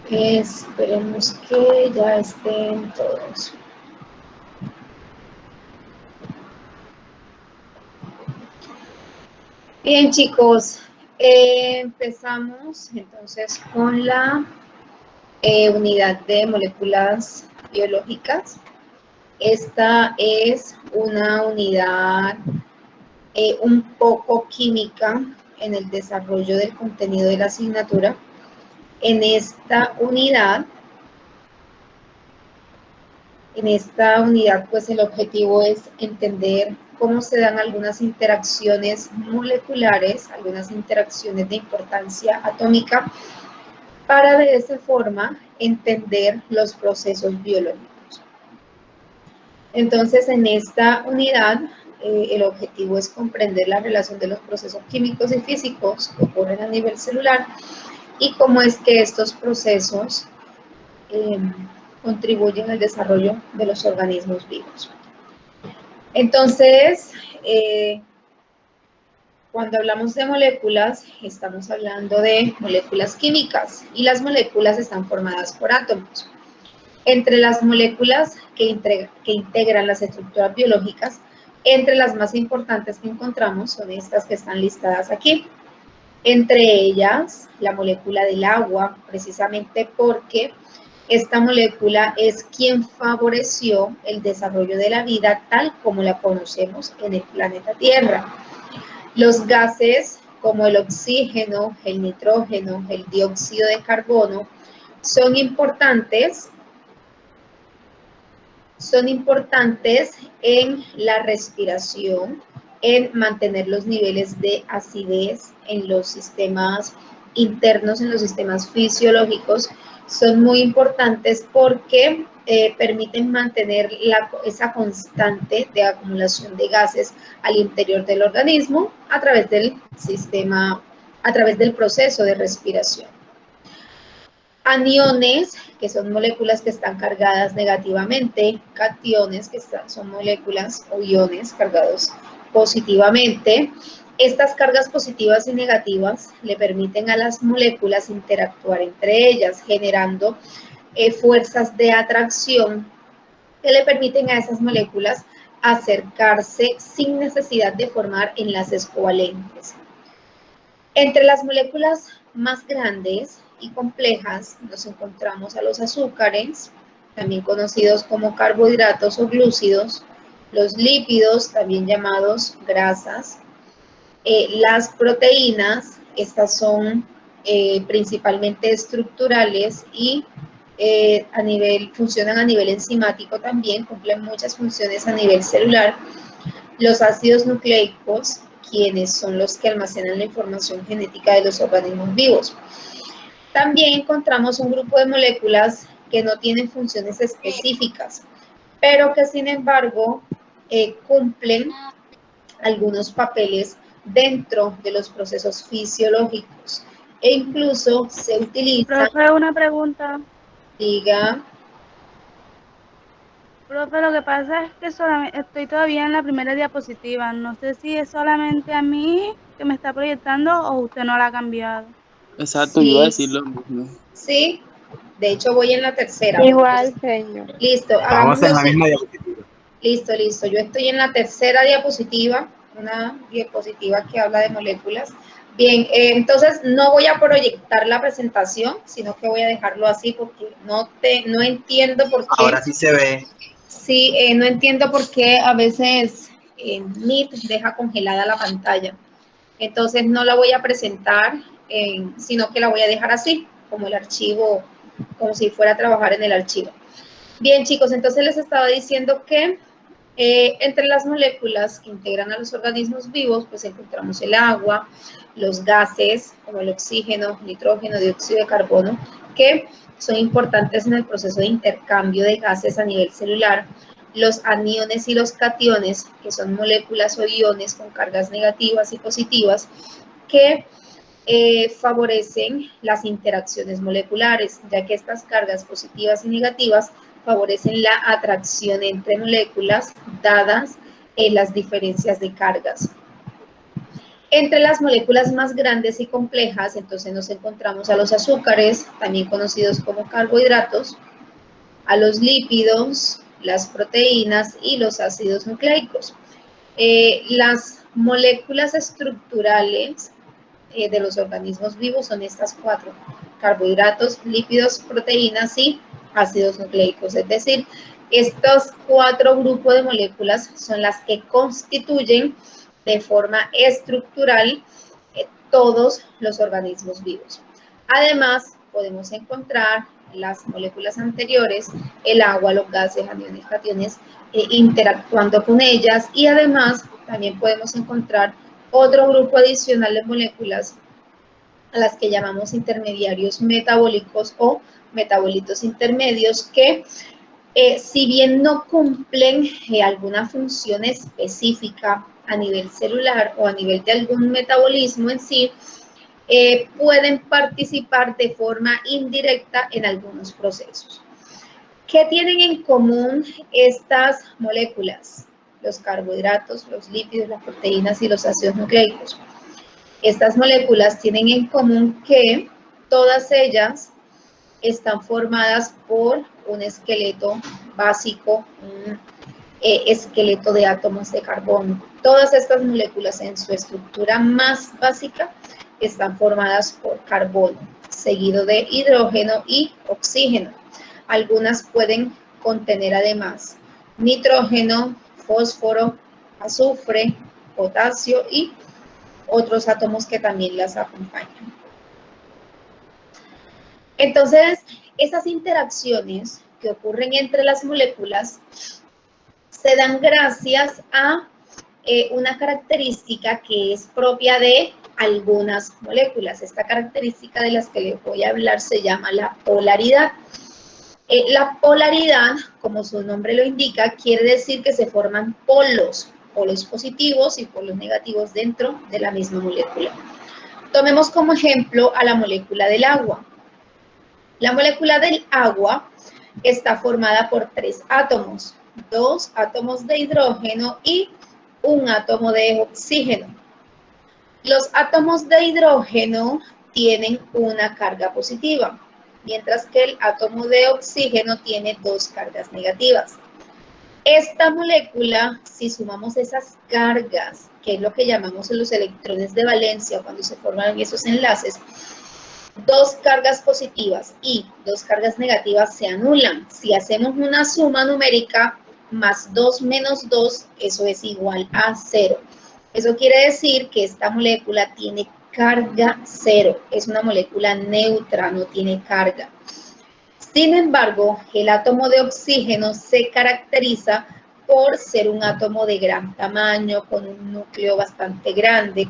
Esperemos que ya estén todos. Bien, chicos, empezamos entonces con la unidad de moléculas biológicas. Esta es una unidad un poco química en el desarrollo del contenido de la asignatura. En esta unidad, pues el objetivo es entender cómo se dan algunas interacciones moleculares, algunas interacciones de importancia atómica, para de esa forma entender los procesos biológicos. Entonces, en esta unidad, el objetivo es comprender la relación de los procesos químicos y físicos que ocurren a nivel celular y cómo es que estos procesos contribuyen al desarrollo de los organismos vivos. Entonces, cuando hablamos de moléculas, estamos hablando de moléculas químicas y las moléculas están formadas por átomos. Entre las moléculas que integran las estructuras biológicas, entre las más importantes que encontramos son estas que están listadas aquí. Entre ellas, la molécula del agua, precisamente porque esta molécula es quien favoreció el desarrollo de la vida tal como la conocemos en el planeta Tierra. Los gases como el oxígeno, el nitrógeno, el dióxido de carbono son importantes en la respiración, en mantener los niveles de acidez en los sistemas internos, en los sistemas fisiológicos. Son muy importantes porque permiten mantener esa constante de acumulación de gases al interior del organismo a través del proceso de respiración. Aniones, que son moléculas que están cargadas negativamente, cationes, que son moléculas o iones cargados positivamente. Estas cargas positivas y negativas le permiten a las moléculas interactuar entre ellas, generando fuerzas de atracción que le permiten a esas moléculas acercarse sin necesidad de formar enlaces covalentes. Entre las moléculas más grandes y complejas nos encontramos a los azúcares, también conocidos como carbohidratos o glúcidos, los lípidos, también llamados grasas, las proteínas, estas son principalmente estructurales y funcionan a nivel enzimático también, cumplen muchas funciones a nivel celular. Los ácidos nucleicos, quienes son los que almacenan la información genética de los organismos vivos. También encontramos un grupo de moléculas que no tienen funciones específicas, pero que sin embargo cumplen algunos papeles dentro de los procesos fisiológicos e incluso se utilizan. Profe, una pregunta. Diga. Profe, lo que pasa es que estoy todavía en la primera diapositiva. No sé si es solamente a mí que me está proyectando o usted no la ha cambiado. Exacto, Sí, yo iba a decir lo mismo. Sí, de hecho voy en la tercera. Igual, señor. Listo, Vamos en la misma diapositiva. Listo. Yo estoy en la tercera diapositiva, una diapositiva que habla de moléculas. Bien, entonces no voy a proyectar la presentación, sino que voy a dejarlo así porque no entiendo por qué. Ahora sí se ve. Sí, no entiendo por qué a veces Meet deja congelada la pantalla. Entonces no la voy a presentar, sino que la voy a dejar así, como el archivo, como si fuera a trabajar en el archivo. Bien, chicos, entonces les estaba diciendo que entre las moléculas que integran a los organismos vivos, pues encontramos el agua, los gases, como el oxígeno, nitrógeno, dióxido de carbono, que son importantes en el proceso de intercambio de gases a nivel celular, los aniones y los cationes, que son moléculas o iones con cargas negativas y positivas, que favorecen las interacciones moleculares, ya que estas cargas positivas y negativas favorecen la atracción entre moléculas dadas las diferencias de cargas. Entre las moléculas más grandes y complejas, entonces nos encontramos a los azúcares, también conocidos como carbohidratos, a los lípidos, las proteínas y los ácidos nucleicos. Las moléculas estructurales de los organismos vivos son estas 4: carbohidratos, lípidos, proteínas y ácidos nucleicos. Es decir, estos 4 grupos de moléculas son las que constituyen de forma estructural todos los organismos vivos. Además, podemos encontrar las moléculas anteriores, el agua, los gases, aniones, cationes, interactuando con ellas, y además también podemos encontrar otro grupo adicional de moléculas a las que llamamos intermediarios metabólicos o metabolitos intermedios que si bien no cumplen alguna función específica a nivel celular o a nivel de algún metabolismo en sí, pueden participar de forma indirecta en algunos procesos. ¿Qué tienen en común estas moléculas? Los carbohidratos, los lípidos, las proteínas y los ácidos nucleicos. Estas moléculas tienen en común que todas ellas están formadas por un esqueleto básico, un esqueleto de átomos de carbono. Todas estas moléculas en su estructura más básica están formadas por carbono, seguido de hidrógeno y oxígeno. Algunas pueden contener además nitrógeno, fósforo, azufre, potasio y otros átomos que también las acompañan. Entonces, esas interacciones que ocurren entre las moléculas se dan gracias a una característica que es propia de algunas moléculas. Esta característica de las que les voy a hablar se llama la polaridad. La polaridad, como su nombre lo indica, quiere decir que se forman polos positivos y polos negativos dentro de la misma molécula. Tomemos como ejemplo a la molécula del agua. La molécula del agua está formada por 3 átomos, 2 átomos de hidrógeno y un átomo de oxígeno. Los átomos de hidrógeno tienen una carga positiva, mientras que el átomo de oxígeno tiene 2 cargas negativas. Esta molécula, si sumamos esas cargas, que es lo que llamamos los electrones de valencia cuando se forman esos enlaces, 2 cargas positivas y 2 cargas negativas se anulan. Si hacemos una suma numérica, más 2 menos 2, eso es igual a 0. Eso quiere decir que esta molécula tiene carga 0. Es una molécula neutra, no tiene carga. Sin embargo, el átomo de oxígeno se caracteriza por ser un átomo de gran tamaño, con un núcleo bastante grande,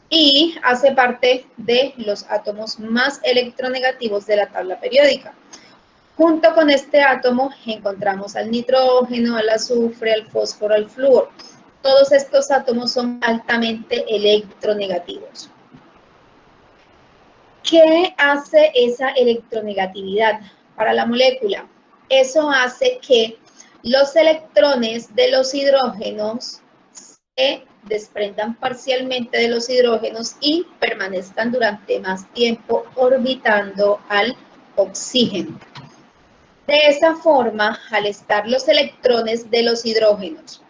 y hace parte de los átomos más electronegativos de la tabla periódica. Junto con este átomo encontramos al nitrógeno, al azufre, al fósforo, al flúor. Todos estos átomos son altamente electronegativos. ¿Qué hace esa electronegatividad para la molécula? Eso hace que los electrones de los hidrógenos se desprendan parcialmente de los hidrógenos y permanezcan durante más tiempo orbitando al oxígeno. De esa forma, al estar los electrones de los hidrógenos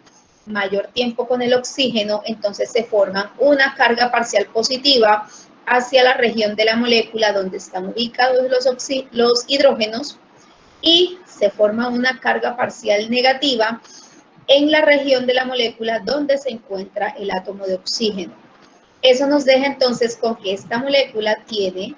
mayor tiempo con el oxígeno, entonces se forman una carga parcial positiva hacia la región de la molécula donde están ubicados los hidrógenos, y se forma una carga parcial negativa en la región de la molécula donde se encuentra el átomo de oxígeno. Eso nos deja entonces con que esta molécula tiene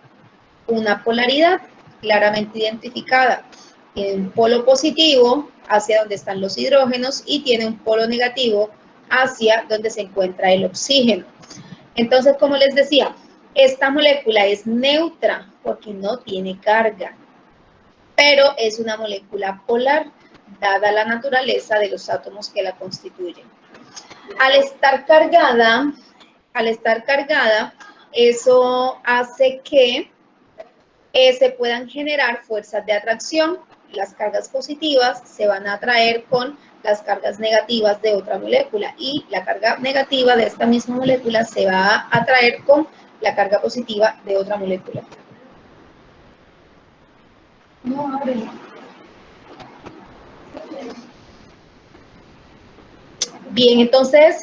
una polaridad claramente identificada. Tiene un polo positivo hacia donde están los hidrógenos y tiene un polo negativo hacia donde se encuentra el oxígeno. Entonces, como les decía, esta molécula es neutra porque no tiene carga, pero es una molécula polar, dada la naturaleza de los átomos que la constituyen. Al estar cargada, eso hace que se puedan generar fuerzas de atracción. Las cargas positivas se van a atraer con las cargas negativas de otra molécula y la carga negativa de esta misma molécula se va a atraer con la carga positiva de otra molécula. No, abre. Bien, entonces,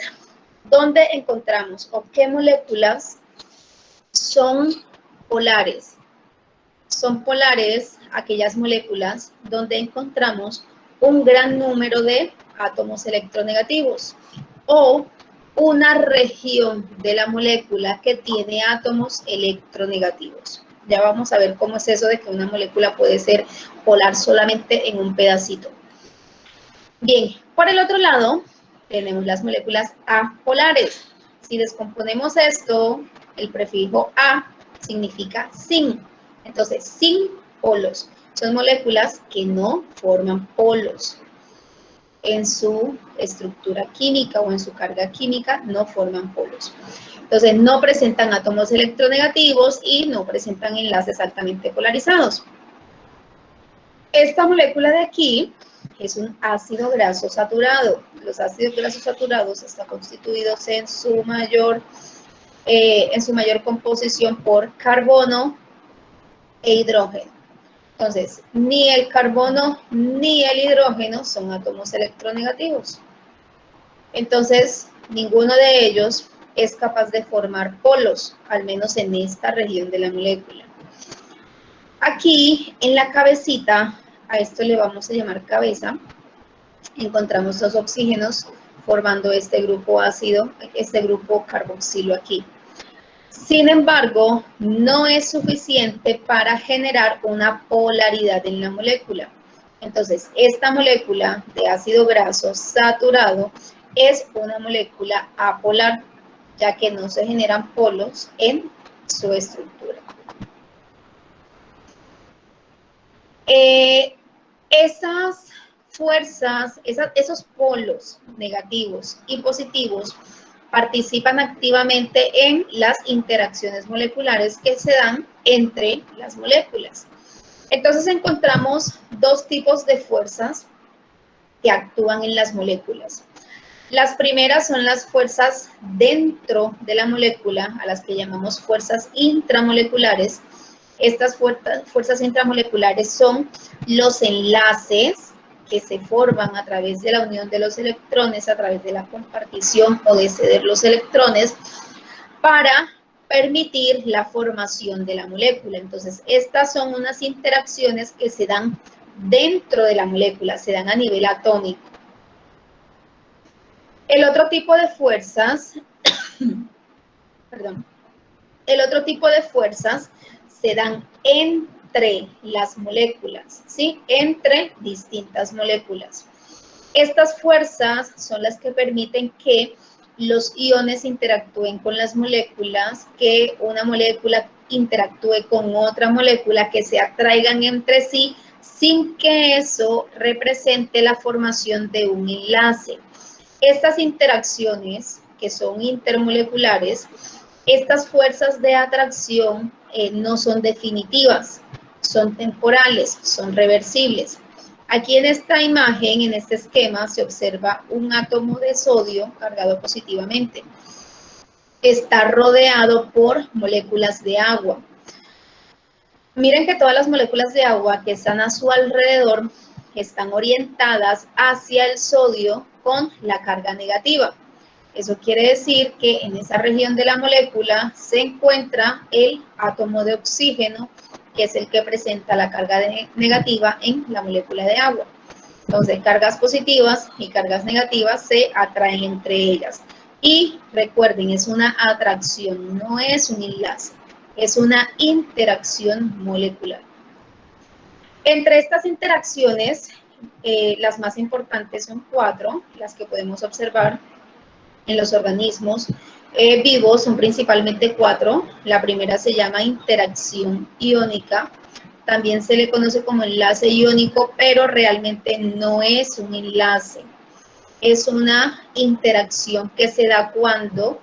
¿dónde encontramos o qué moléculas son polares? Son polares aquellas moléculas donde encontramos un gran número de átomos electronegativos o una región de la molécula que tiene átomos electronegativos. Ya vamos a ver cómo es eso de que una molécula puede ser polar solamente en un pedacito. Bien, por el otro lado, tenemos las moléculas apolares. Si descomponemos esto, el prefijo a significa sin. Entonces, sin polos. Son moléculas que no forman polos. En su estructura química o en su carga química no forman polos. Entonces, no presentan átomos electronegativos y no presentan enlaces altamente polarizados. Esta molécula de aquí es un ácido graso saturado. Los ácidos grasos saturados están constituidos en su mayor composición por carbono e hidrógeno. Entonces, ni el carbono ni el hidrógeno son átomos electronegativos. Entonces, ninguno de ellos es capaz de formar polos, al menos en esta región de la molécula. Aquí, en la cabecita, a esto le vamos a llamar cabeza, encontramos los oxígenos formando este grupo ácido, este grupo carboxilo aquí. Sin embargo, no es suficiente para generar una polaridad en la molécula. Entonces, esta molécula de ácido graso saturado es una molécula apolar, ya que no se generan polos en su estructura. Esas fuerzas, esos polos negativos y positivos participan activamente en las interacciones moleculares que se dan entre las moléculas. Entonces encontramos dos tipos de fuerzas que actúan en las moléculas. Las primeras son las fuerzas dentro de la molécula, a las que llamamos fuerzas intramoleculares. Estas fuerzas intramoleculares son los enlaces que se forman a través de la unión de los electrones, a través de la compartición o de ceder los electrones, para permitir la formación de la molécula. Entonces, estas son unas interacciones que se dan dentro de la molécula, se dan a nivel atómico. El otro tipo de fuerzas, el otro tipo de fuerzas se dan entre las moléculas, ¿sí? Entre distintas moléculas. Estas fuerzas son las que permiten que los iones interactúen con las moléculas, que una molécula interactúe con otra molécula, que se atraigan entre sí, sin que eso represente la formación de un enlace. Estas interacciones, que son intermoleculares, estas fuerzas de atracción no son definitivas, son temporales, son reversibles. Aquí en esta imagen, en este esquema, se observa un átomo de sodio cargado positivamente. Está rodeado por moléculas de agua. Miren que todas las moléculas de agua que están a su alrededor están orientadas hacia el sodio con la carga negativa. Eso quiere decir que en esa región de la molécula se encuentra el átomo de oxígeno, que es el que presenta la carga negativa en la molécula de agua. Entonces, cargas positivas y cargas negativas se atraen entre ellas. Y recuerden, es una atracción, no es un enlace, es una interacción molecular. Entre estas interacciones, las más importantes son 4, las que podemos observar en los organismos vivos, son principalmente 4. La primera se llama interacción iónica. También se le conoce como enlace iónico, pero realmente no es un enlace. Es una interacción que se da cuando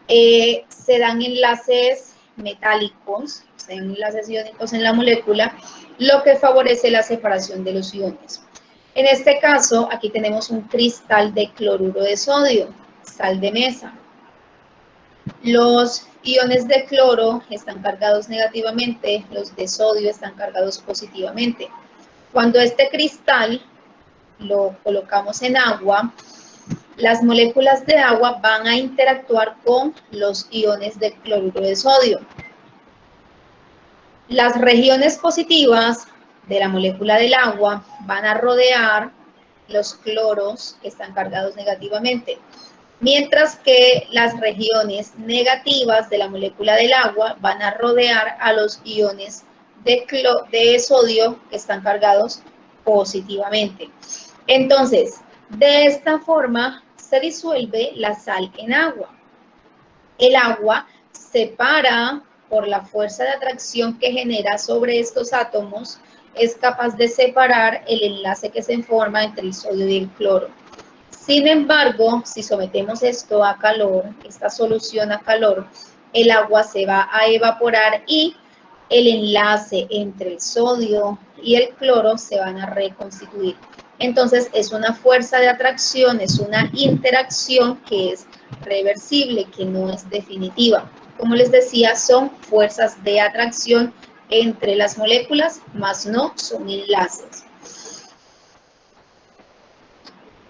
se dan enlaces metálicos, se dan enlaces iónicos en la molécula, lo que favorece la separación de los iones. En este caso, aquí tenemos un cristal de cloruro de sodio, sal de mesa. Los iones de cloro están cargados negativamente, los de sodio están cargados positivamente. Cuando este cristal lo colocamos en agua, las moléculas de agua van a interactuar con los iones de cloruro de sodio. Las regiones positivas de la molécula del agua van a rodear los cloros que están cargados negativamente, mientras que las regiones negativas de la molécula del agua van a rodear a los iones de sodio que están cargados positivamente. Entonces, de esta forma se disuelve la sal en agua. El agua separa por la fuerza de atracción que genera sobre estos átomos, es capaz de separar el enlace que se forma entre el sodio y el cloro. Sin embargo, si sometemos esto a calor, esta solución a calor, el agua se va a evaporar y el enlace entre el sodio y el cloro se van a reconstituir. Entonces, es una fuerza de atracción, es una interacción que es reversible, que no es definitiva. Como les decía, son fuerzas de atracción entre las moléculas, más no son enlaces.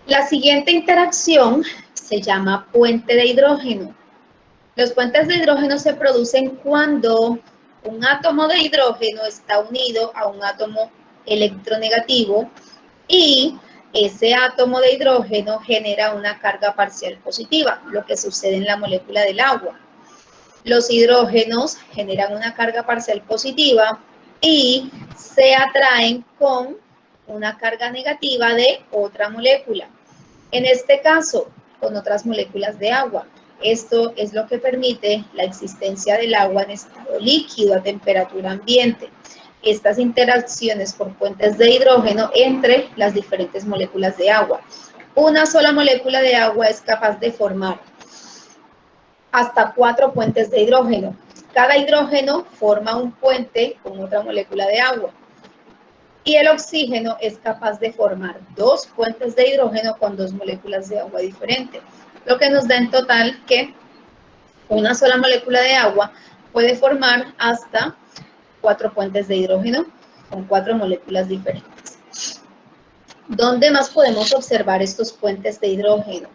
La siguiente interacción se llama puente de hidrógeno. Los puentes de hidrógeno se producen cuando un átomo de hidrógeno está unido a un átomo electronegativo y ese átomo de hidrógeno genera una carga parcial positiva, lo que sucede en la molécula del agua. Los hidrógenos generan una carga parcial positiva y se atraen con una carga negativa de otra molécula. En este caso, con otras moléculas de agua. Esto es lo que permite la existencia del agua en estado líquido a temperatura ambiente. Estas interacciones por puentes de hidrógeno entre las diferentes moléculas de agua. Una sola molécula de agua es capaz de formar hasta 4 puentes de hidrógeno. Cada hidrógeno forma un puente con otra molécula de agua. Y el oxígeno es capaz de formar 2 puentes de hidrógeno con 2 moléculas de agua diferentes. Lo que nos da en total que una sola molécula de agua puede formar hasta 4 puentes de hidrógeno con 4 moléculas diferentes. ¿Dónde más podemos observar estos puentes de hidrógeno?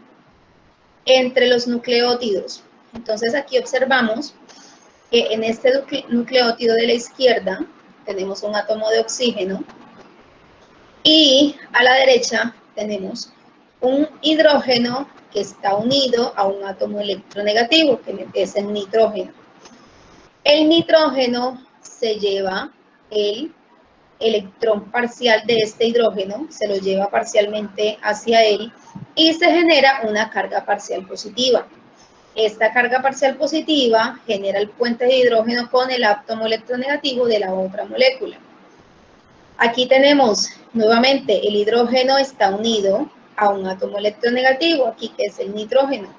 Entre los nucleótidos. Entonces aquí observamos que en este nucleótido de la izquierda tenemos un átomo de oxígeno y a la derecha tenemos un hidrógeno que está unido a un átomo electronegativo, que es el nitrógeno. El nitrógeno se lleva el electrón parcial de este hidrógeno, se lo lleva parcialmente hacia él y se genera una carga parcial positiva. Esta carga parcial positiva genera el puente de hidrógeno con el átomo electronegativo de la otra molécula. Aquí tenemos nuevamente el hidrógeno está unido a un átomo electronegativo, aquí que es el nitrógeno.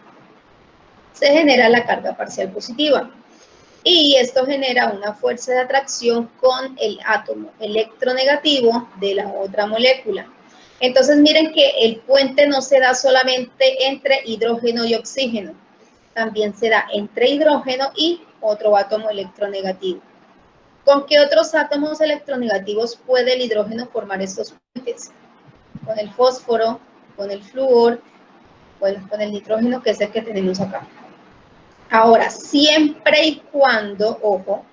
Se genera la carga parcial positiva. Y esto genera una fuerza de atracción con el átomo electronegativo de la otra molécula. Entonces miren que el puente no se da solamente entre hidrógeno y oxígeno, también se da entre hidrógeno y otro átomo electronegativo. ¿Con qué otros átomos electronegativos puede el hidrógeno formar estos puentes? Con el fósforo, con el flúor, bueno, con el nitrógeno, que es el que tenemos acá. Ahora, siempre y cuando, ojo,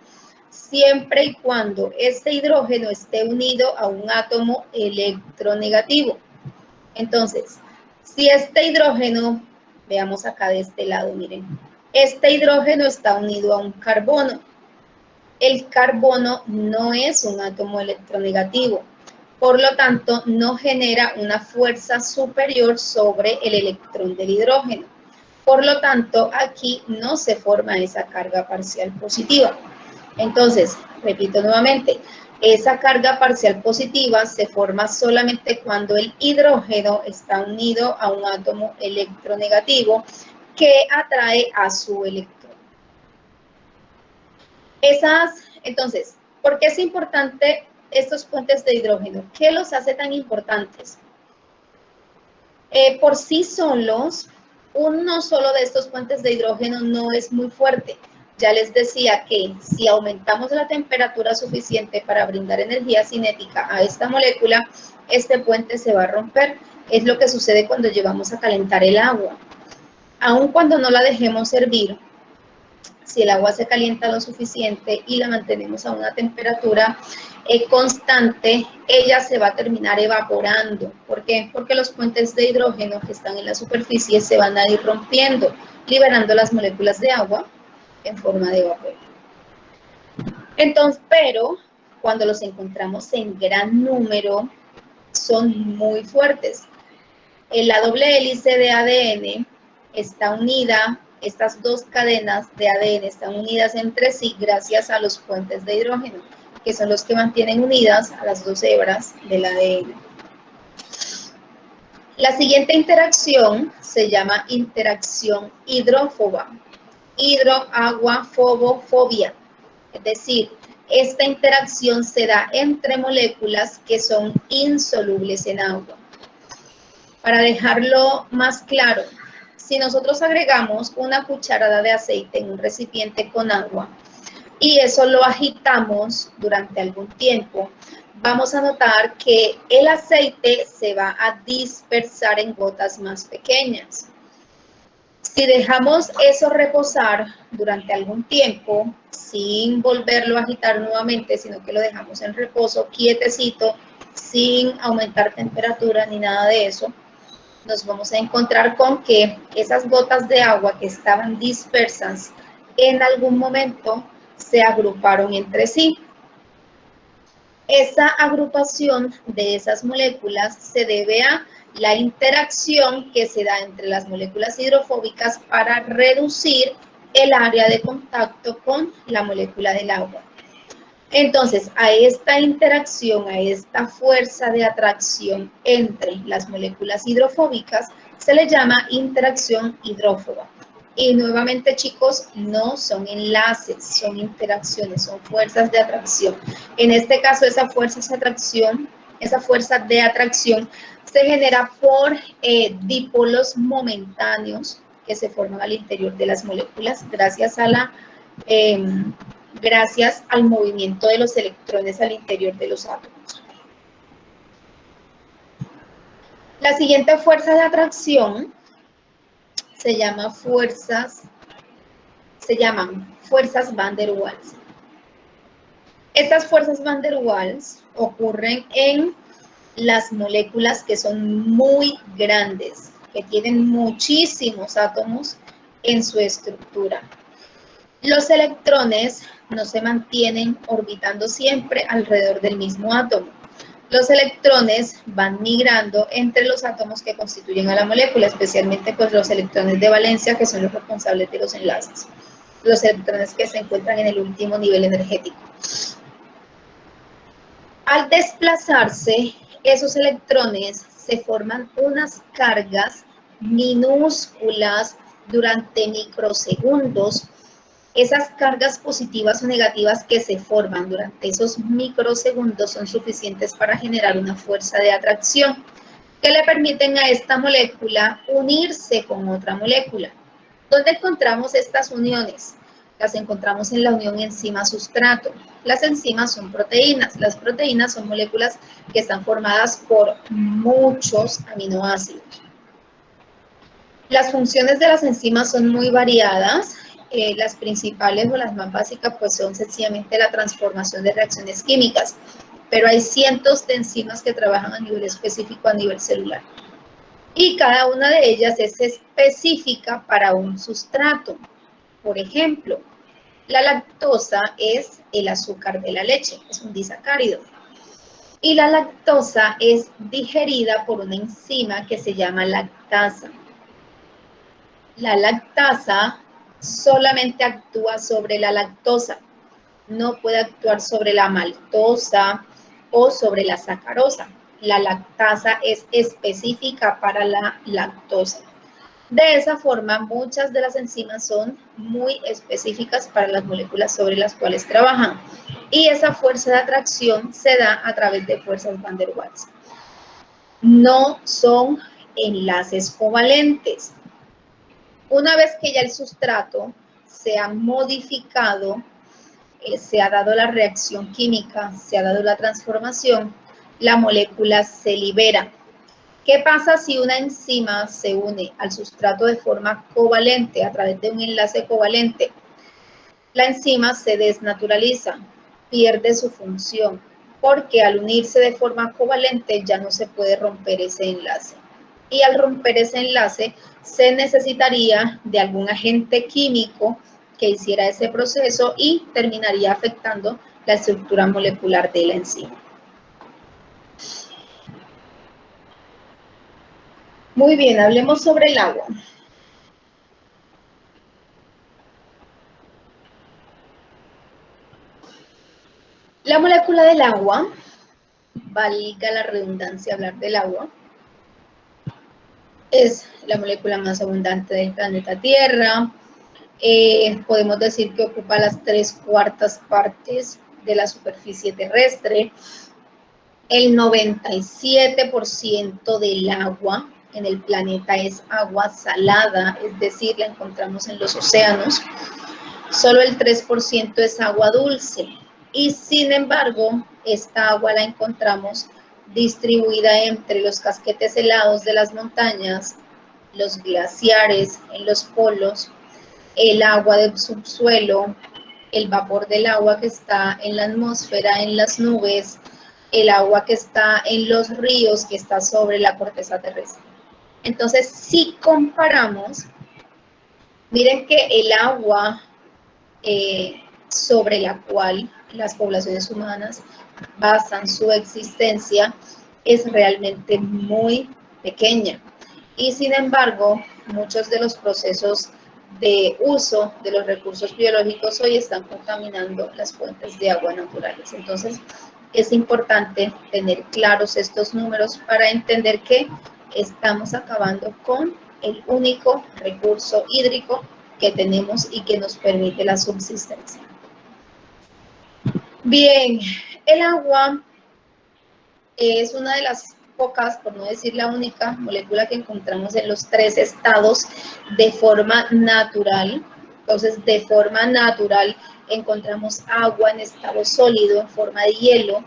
siempre y cuando este hidrógeno esté unido a un átomo electronegativo. Entonces, si este hidrógeno, veamos acá de este lado, miren, este hidrógeno está unido a un carbono. El carbono no es un átomo electronegativo, por lo tanto, no genera una fuerza superior sobre el electrón del hidrógeno. Por lo tanto, aquí no se forma esa carga parcial positiva. Entonces, repito nuevamente, esa carga parcial positiva se forma solamente cuando el hidrógeno está unido a un átomo electronegativo que atrae a su electrón. Entonces, ¿por qué es importante estos puentes de hidrógeno? ¿Qué los hace tan importantes? Por sí solos, uno solo de estos puentes de hidrógeno no es muy fuerte. Ya les decía que si aumentamos la temperatura suficiente para brindar energía cinética a esta molécula, este puente se va a romper. Es lo que sucede cuando llevamos a calentar el agua. Aun cuando no la dejemos hervir, si el agua se calienta lo suficiente y la mantenemos a una temperatura constante, ella se va a terminar evaporando. ¿Por qué? Porque los puentes de hidrógeno que están en la superficie se van a ir rompiendo, liberando las moléculas de agua en forma de vapor. Entonces, pero cuando los encontramos en gran número, son muy fuertes. La doble hélice de ADN está unida, estas dos cadenas de ADN están unidas entre sí gracias a los puentes de hidrógeno, que son los que mantienen unidas a las dos hebras del ADN. La siguiente interacción se llama interacción hidrófoba. Hidro, agua, fobo, fobia. Es decir, esta interacción se da entre moléculas que son insolubles en agua. Para dejarlo más claro, si nosotros agregamos una cucharada de aceite en un recipiente con agua y eso lo agitamos durante algún tiempo, vamos a notar que el aceite se va a dispersar en gotas más pequeñas. Si dejamos eso reposar durante algún tiempo, sin volverlo a agitar nuevamente, sino que lo dejamos en reposo, quietecito, sin aumentar temperatura ni nada de eso, nos vamos a encontrar con que esas gotas de agua que estaban dispersas en algún momento se agruparon entre sí. Esa agrupación de esas moléculas se debe a la interacción que se da entre las moléculas hidrofóbicas para reducir el área de contacto con la molécula del agua. Entonces, a esta interacción, a esta fuerza de atracción entre las moléculas hidrofóbicas, se le llama interacción hidrófoba. Y nuevamente, chicos, no son enlaces, son interacciones, son fuerzas de atracción. En este caso, esa fuerza de atracción se genera por dipolos momentáneos que se forman al interior de las moléculas gracias al movimiento de los electrones al interior de los átomos. La siguiente fuerza de atracción se llaman fuerzas van der Waals. Estas fuerzas van der Waals ocurren en las moléculas que son muy grandes, que tienen muchísimos átomos en su estructura. Los electrones no se mantienen orbitando siempre alrededor del mismo átomo. Los electrones van migrando entre los átomos que constituyen a la molécula, especialmente pues los electrones de valencia, que son los responsables de los enlaces. Los electrones que se encuentran en el último nivel energético. Al desplazarse, esos electrones se forman unas cargas minúsculas durante microsegundos. Esas cargas positivas o negativas que se forman durante esos microsegundos son suficientes para generar una fuerza de atracción que le permiten a esta molécula unirse con otra molécula. ¿Dónde encontramos estas uniones? Las encontramos en la unión enzima-sustrato. Las enzimas son proteínas. Las proteínas son moléculas que están formadas por muchos aminoácidos. Las funciones de las enzimas son muy variadas. Las principales o las más básicas pues son sencillamente la transformación de reacciones químicas, pero hay cientos de enzimas que trabajan a nivel específico, a nivel celular. Y cada una de ellas es específica para un sustrato. Por ejemplo, la lactosa es el azúcar de la leche, es un disacárido. Y la lactosa es digerida por una enzima que se llama lactasa. La lactasa solamente actúa sobre la lactosa, no puede actuar sobre la maltosa o sobre la sacarosa. La lactasa es específica para la lactosa. De esa forma, muchas de las enzimas son muy específicas para las moléculas sobre las cuales trabajan. Y esa fuerza de atracción se da a través de fuerzas van der Waals. No son enlaces covalentes. Una vez que ya el sustrato se ha modificado, se ha dado la reacción química, se ha dado la transformación, la molécula se libera. ¿Qué pasa si una enzima se une al sustrato de forma covalente, a través de un enlace covalente? La enzima se desnaturaliza, pierde su función, porque al unirse de forma covalente ya no se puede romper ese enlace. Y al romper ese enlace se necesitaría de algún agente químico que hiciera ese proceso y terminaría afectando la estructura molecular de la enzima. Muy bien, hablemos sobre el agua. La molécula del agua, valga la redundancia hablar del agua, es la molécula más abundante del planeta Tierra. Podemos decir que ocupa las 3/4 partes de la superficie terrestre. El 97% del agua en el planeta es agua salada, es decir, la encontramos en los océanos. Solo el 3% es agua dulce. Y sin embargo, esta agua la encontramos distribuida entre los casquetes helados de las montañas, los glaciares en los polos, el agua del subsuelo, el vapor del agua que está en la atmósfera, en las nubes, el agua que está en los ríos, que está sobre la corteza terrestre. Entonces, si comparamos, miren que el agua sobre la cual las poblaciones humanas basan su existencia es realmente muy pequeña. Y sin embargo, muchos de los procesos de uso de los recursos biológicos hoy están contaminando las fuentes de agua naturales. Entonces, es importante tener claros estos números para entender que estamos acabando con el único recurso hídrico que tenemos y que nos permite la subsistencia. Bien, el agua es una de las pocas, por no decir la única, molécula que encontramos en los 3 estados de forma natural. Entonces, de forma natural encontramos agua en estado sólido, en forma de hielo.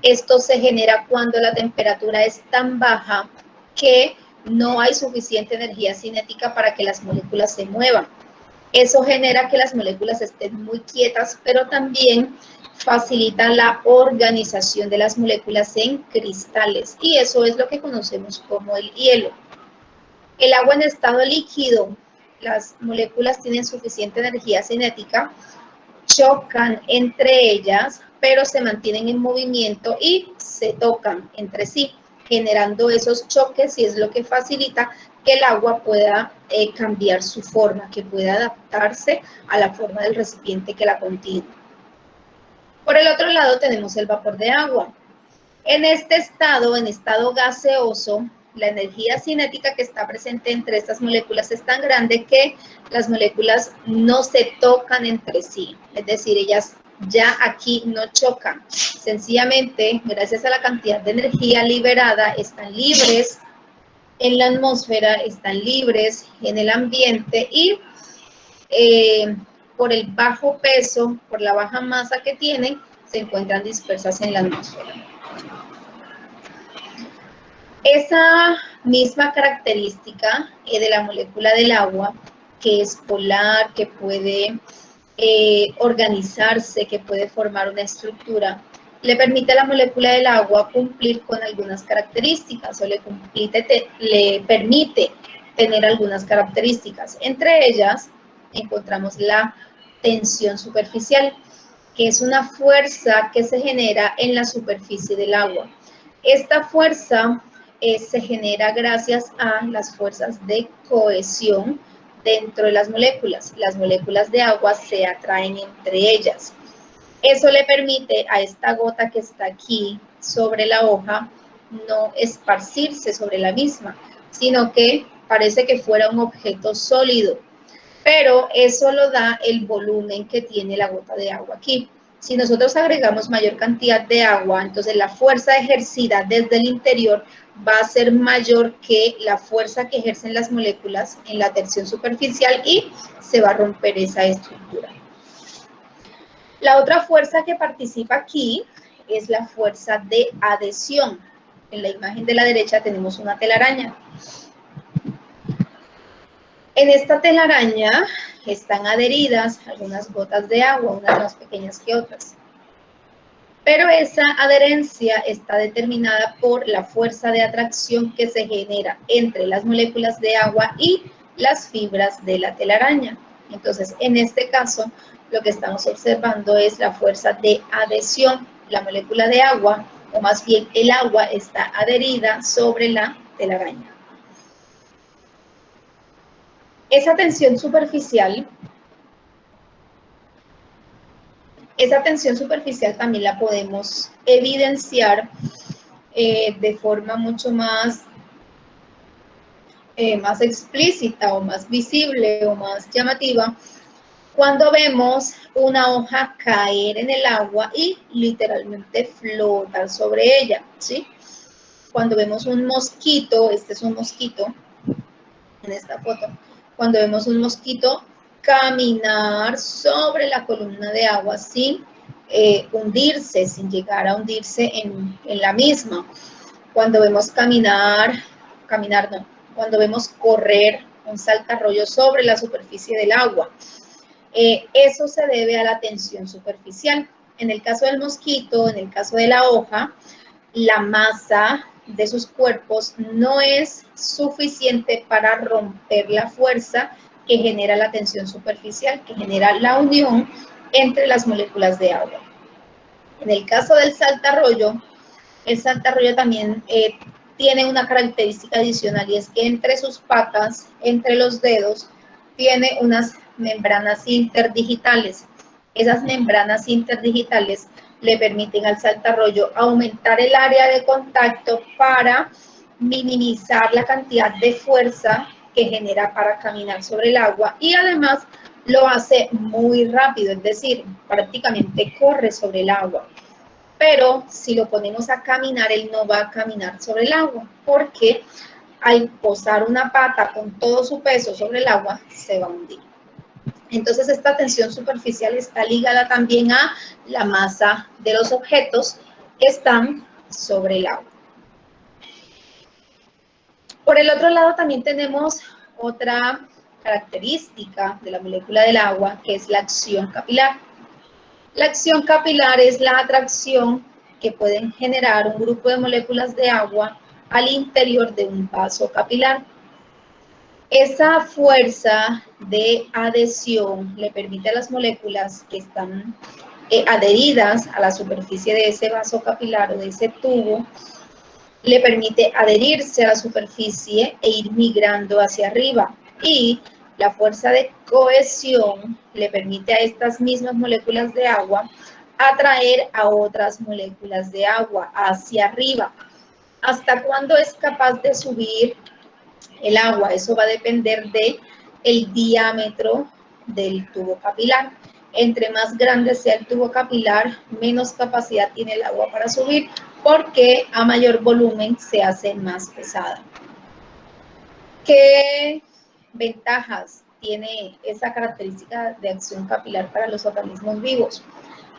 Esto se genera cuando la temperatura es tan baja que no hay suficiente energía cinética para que las moléculas se muevan. Eso genera que las moléculas estén muy quietas, pero también facilita la organización de las moléculas en cristales, y eso es lo que conocemos como el hielo. El agua en estado líquido, las moléculas tienen suficiente energía cinética, chocan entre ellas, pero se mantienen en movimiento y se tocan entre sí, generando esos choques, y es lo que facilita que el agua pueda cambiar su forma, que pueda adaptarse a la forma del recipiente que la contiene. Por el otro lado tenemos el vapor de agua. En este estado, en estado gaseoso, la energía cinética que está presente entre estas moléculas es tan grande que las moléculas no se tocan entre sí, es decir, ellas ya aquí no chocan. Sencillamente, gracias a la cantidad de energía liberada, están libres en la atmósfera, están libres en el ambiente, y por el bajo peso, por la baja masa que tienen, se encuentran dispersas en la atmósfera. Esa misma característica de la molécula del agua, que es polar, que puede organizarse, que puede formar una estructura, le permite a la molécula del agua cumplir con algunas características, o le permite tener algunas características. Entre ellas encontramos la tensión superficial, que es una fuerza que se genera en la superficie del agua. Esta fuerza se genera gracias a las fuerzas de cohesión dentro de las moléculas. Las moléculas de agua se atraen entre ellas. Eso le permite a esta gota que está aquí sobre la hoja no esparcirse sobre la misma, sino que parece que fuera un objeto sólido, pero eso lo da el volumen que tiene la gota de agua aquí. Si nosotros agregamos mayor cantidad de agua, entonces la fuerza ejercida desde el interior va a ser mayor que la fuerza que ejercen las moléculas en la tensión superficial y se va a romper esa estructura. La otra fuerza que participa aquí es la fuerza de adhesión. En la imagen de la derecha tenemos una telaraña. En esta telaraña están adheridas algunas gotas de agua, unas más pequeñas que otras. Pero esa adherencia está determinada por la fuerza de atracción que se genera entre las moléculas de agua y las fibras de la telaraña. Entonces, en este caso, lo que estamos observando es la fuerza de adhesión. La molécula de agua, o más bien el agua, está adherida sobre la telaraña. Esa tensión superficial también la podemos evidenciar de forma mucho más explícita o más visible o más llamativa cuando vemos una hoja caer en el agua y literalmente flotar sobre ella, ¿sí? Cuando vemos un mosquito, este es un mosquito en esta foto, cuando vemos un mosquito caminar sobre la columna de agua sin hundirse, sin llegar a hundirse en la misma. Cuando vemos cuando vemos correr un saltarrollo sobre la superficie del agua. Eso se debe a la tensión superficial. En el caso del mosquito, en el caso de la hoja, la masa de sus cuerpos no es suficiente para romper la fuerza que genera la tensión superficial, que genera la unión entre las moléculas de agua. En el caso del saltarrollo, el saltarrollo también tiene una característica adicional y es que entre sus patas, entre los dedos, tiene unas membranas interdigitales. Esas membranas interdigitales le permiten al saltarrollo aumentar el área de contacto para minimizar la cantidad de fuerza que genera para caminar sobre el agua y además lo hace muy rápido, es decir, prácticamente corre sobre el agua. Pero si lo ponemos a caminar, él no va a caminar sobre el agua, porque al posar una pata con todo su peso sobre el agua, se va a hundir. Entonces, esta tensión superficial está ligada también a la masa de los objetos que están sobre el agua. Por el otro lado, también tenemos otra característica de la molécula del agua, que es la acción capilar. La acción capilar es la atracción que pueden generar un grupo de moléculas de agua al interior de un vaso capilar. Esa fuerza de adhesión le permite a las moléculas que están adheridas a la superficie de ese vaso capilar o de ese tubo, le permite adherirse a la superficie e ir migrando hacia arriba. Y la fuerza de cohesión le permite a estas mismas moléculas de agua atraer a otras moléculas de agua hacia arriba. ¿Hasta cuándo es capaz de subir el agua? Eso va a depender del diámetro del tubo capilar. Entre más grande sea el tubo capilar, menos capacidad tiene el agua para subir, porque a mayor volumen se hace más pesada. ¿Qué ventajas tiene esa característica de acción capilar para los organismos vivos?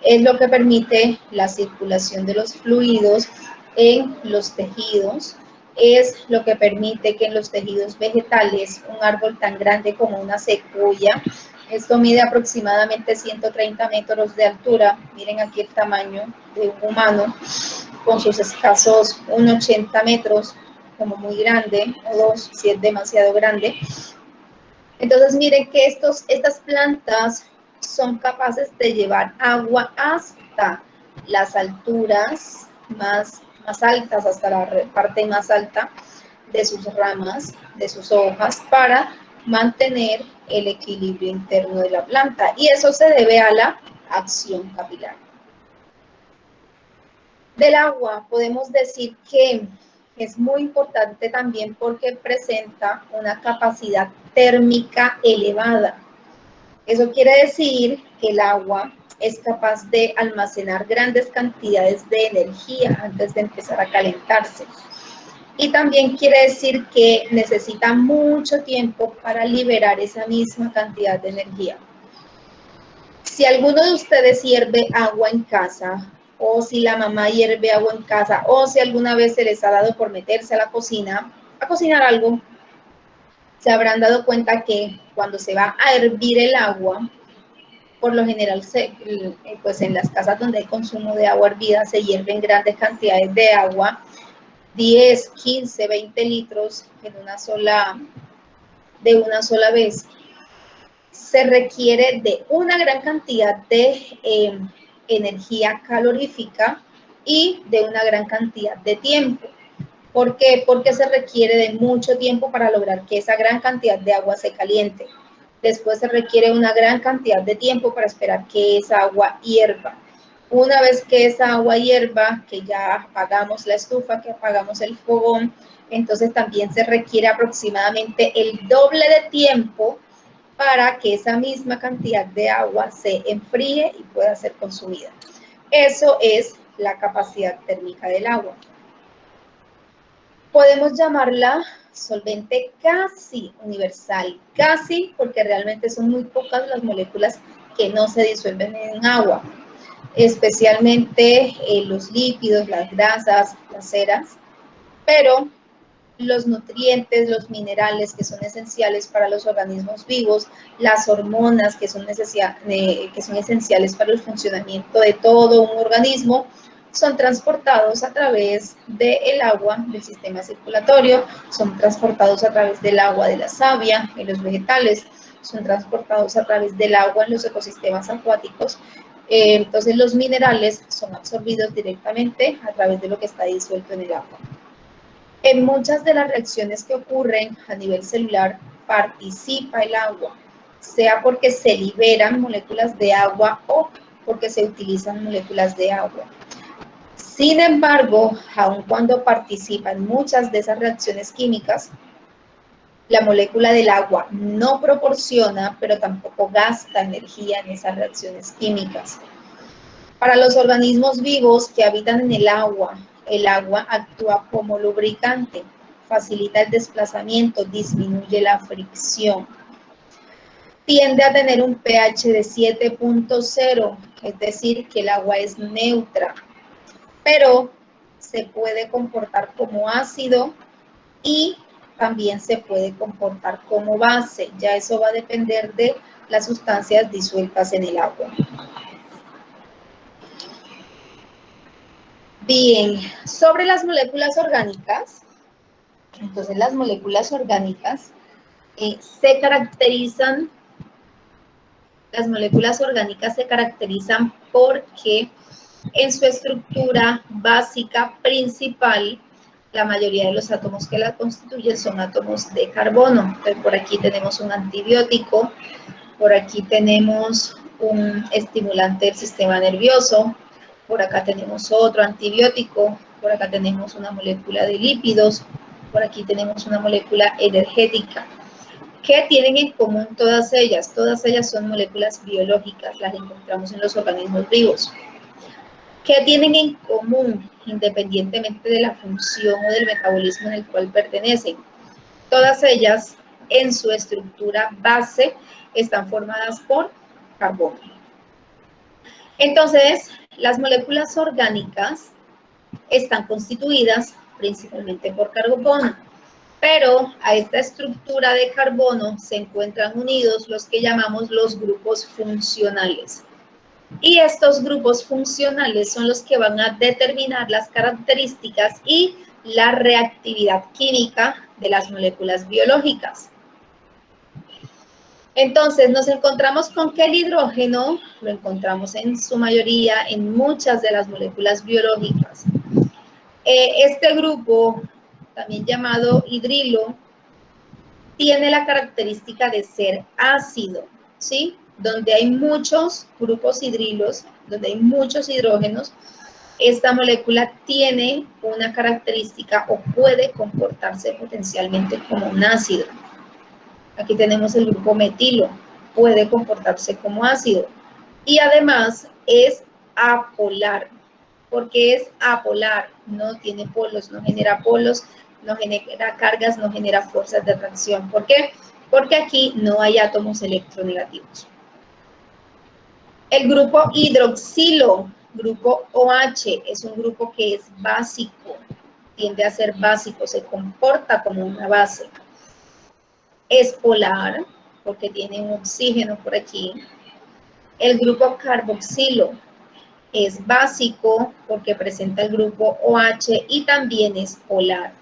Es lo que permite la circulación de los fluidos en los tejidos, es lo que permite que en los tejidos vegetales, un árbol tan grande como una secuoya, esto mide aproximadamente 130 metros de altura, miren aquí el tamaño de un humano, con sus escasos 1,80 metros, como muy grande, o 2, si es demasiado grande. Entonces miren que estas plantas son capaces de llevar agua hasta las alturas más altas, hasta la parte más alta de sus ramas, de sus hojas, para mantener el equilibrio interno de la planta. Y eso se debe a la acción capilar. Del agua podemos decir que es muy importante también porque presenta una capacidad térmica elevada. Eso quiere decir que el agua es capaz de almacenar grandes cantidades de energía antes de empezar a calentarse. Y también quiere decir que necesita mucho tiempo para liberar esa misma cantidad de energía. Si alguno de ustedes hierve agua en casa, o si la mamá hierve agua en casa, o si alguna vez se les ha dado por meterse a la cocina a cocinar algo, se habrán dado cuenta que cuando se va a hervir el agua, por lo general, pues en las casas donde hay consumo de agua hervida, se hierven grandes cantidades de agua, 10, 15, 20 litros de una sola vez. Se requiere de una gran cantidad de energía calorífica y de una gran cantidad de tiempo. ¿Por qué? Porque se requiere de mucho tiempo para lograr que esa gran cantidad de agua se caliente. Después se requiere una gran cantidad de tiempo para esperar que esa agua hierva. Una vez que esa agua hierva, que ya apagamos la estufa, que apagamos el fogón, entonces también se requiere aproximadamente el doble de tiempo para que esa misma cantidad de agua se enfríe y pueda ser consumida. Eso es la capacidad térmica del agua. Podemos llamarla solvente casi universal, casi porque realmente son muy pocas las moléculas que no se disuelven en agua, especialmente los lípidos, las grasas, las ceras, pero los nutrientes, los minerales que son esenciales para los organismos vivos, las hormonas que son esenciales para el funcionamiento de todo un organismo, son transportados a través del agua del sistema circulatorio, son transportados a través del agua de la savia en los vegetales, son transportados a través del agua en los ecosistemas acuáticos. Entonces los minerales son absorbidos directamente a través de lo que está disuelto en el agua. En muchas de las reacciones que ocurren a nivel celular participa el agua, sea porque se liberan moléculas de agua o porque se utilizan moléculas de agua. Sin embargo, aun cuando participan muchas de esas reacciones químicas, la molécula del agua no proporciona, pero tampoco gasta energía en esas reacciones químicas. Para los organismos vivos que habitan en el agua actúa como lubricante, facilita el desplazamiento, disminuye la fricción. Tiende a tener un pH de 7.0, es decir, que el agua es neutra, pero se puede comportar como ácido y también se puede comportar como base. Ya eso va a depender de las sustancias disueltas en el agua. Bien, sobre las moléculas orgánicas, entonces las moléculas orgánicas se caracterizan porque en su estructura básica principal, la mayoría de los átomos que la constituyen son átomos de carbono. Entonces, por aquí tenemos un antibiótico, por aquí tenemos un estimulante del sistema nervioso, por acá tenemos otro antibiótico, por acá tenemos una molécula de lípidos, por aquí tenemos una molécula energética. ¿Qué tienen en común todas ellas? Todas ellas son moléculas biológicas, las encontramos en los organismos vivos. ¿Qué tienen en común independientemente de la función o del metabolismo en el cual pertenecen? Todas ellas en su estructura base están formadas por carbono. Entonces, las moléculas orgánicas están constituidas principalmente por carbono, pero a esta estructura de carbono se encuentran unidos los que llamamos los grupos funcionales. Y estos grupos funcionales son los que van a determinar las características y la reactividad química de las moléculas biológicas. Entonces, nos encontramos con que el hidrógeno lo encontramos en su mayoría en muchas de las moléculas biológicas. Este grupo, también llamado hidrilo, tiene la característica de ser ácido, ¿sí? Donde hay muchos grupos hidrilos, donde hay muchos hidrógenos, esta molécula tiene una característica o puede comportarse potencialmente como un ácido. Aquí tenemos el grupo metilo, puede comportarse como ácido. Y además es apolar. ¿Por qué es apolar? No tiene polos, no genera polos, no genera cargas, no genera fuerzas de atracción. ¿Por qué? Porque aquí no hay átomos electronegativos. El grupo hidroxilo, grupo OH, es un grupo que es básico, tiende a ser básico, se comporta como una base. Es polar, porque tiene un oxígeno por aquí. El grupo carboxilo es básico, porque presenta el grupo OH y también es polar.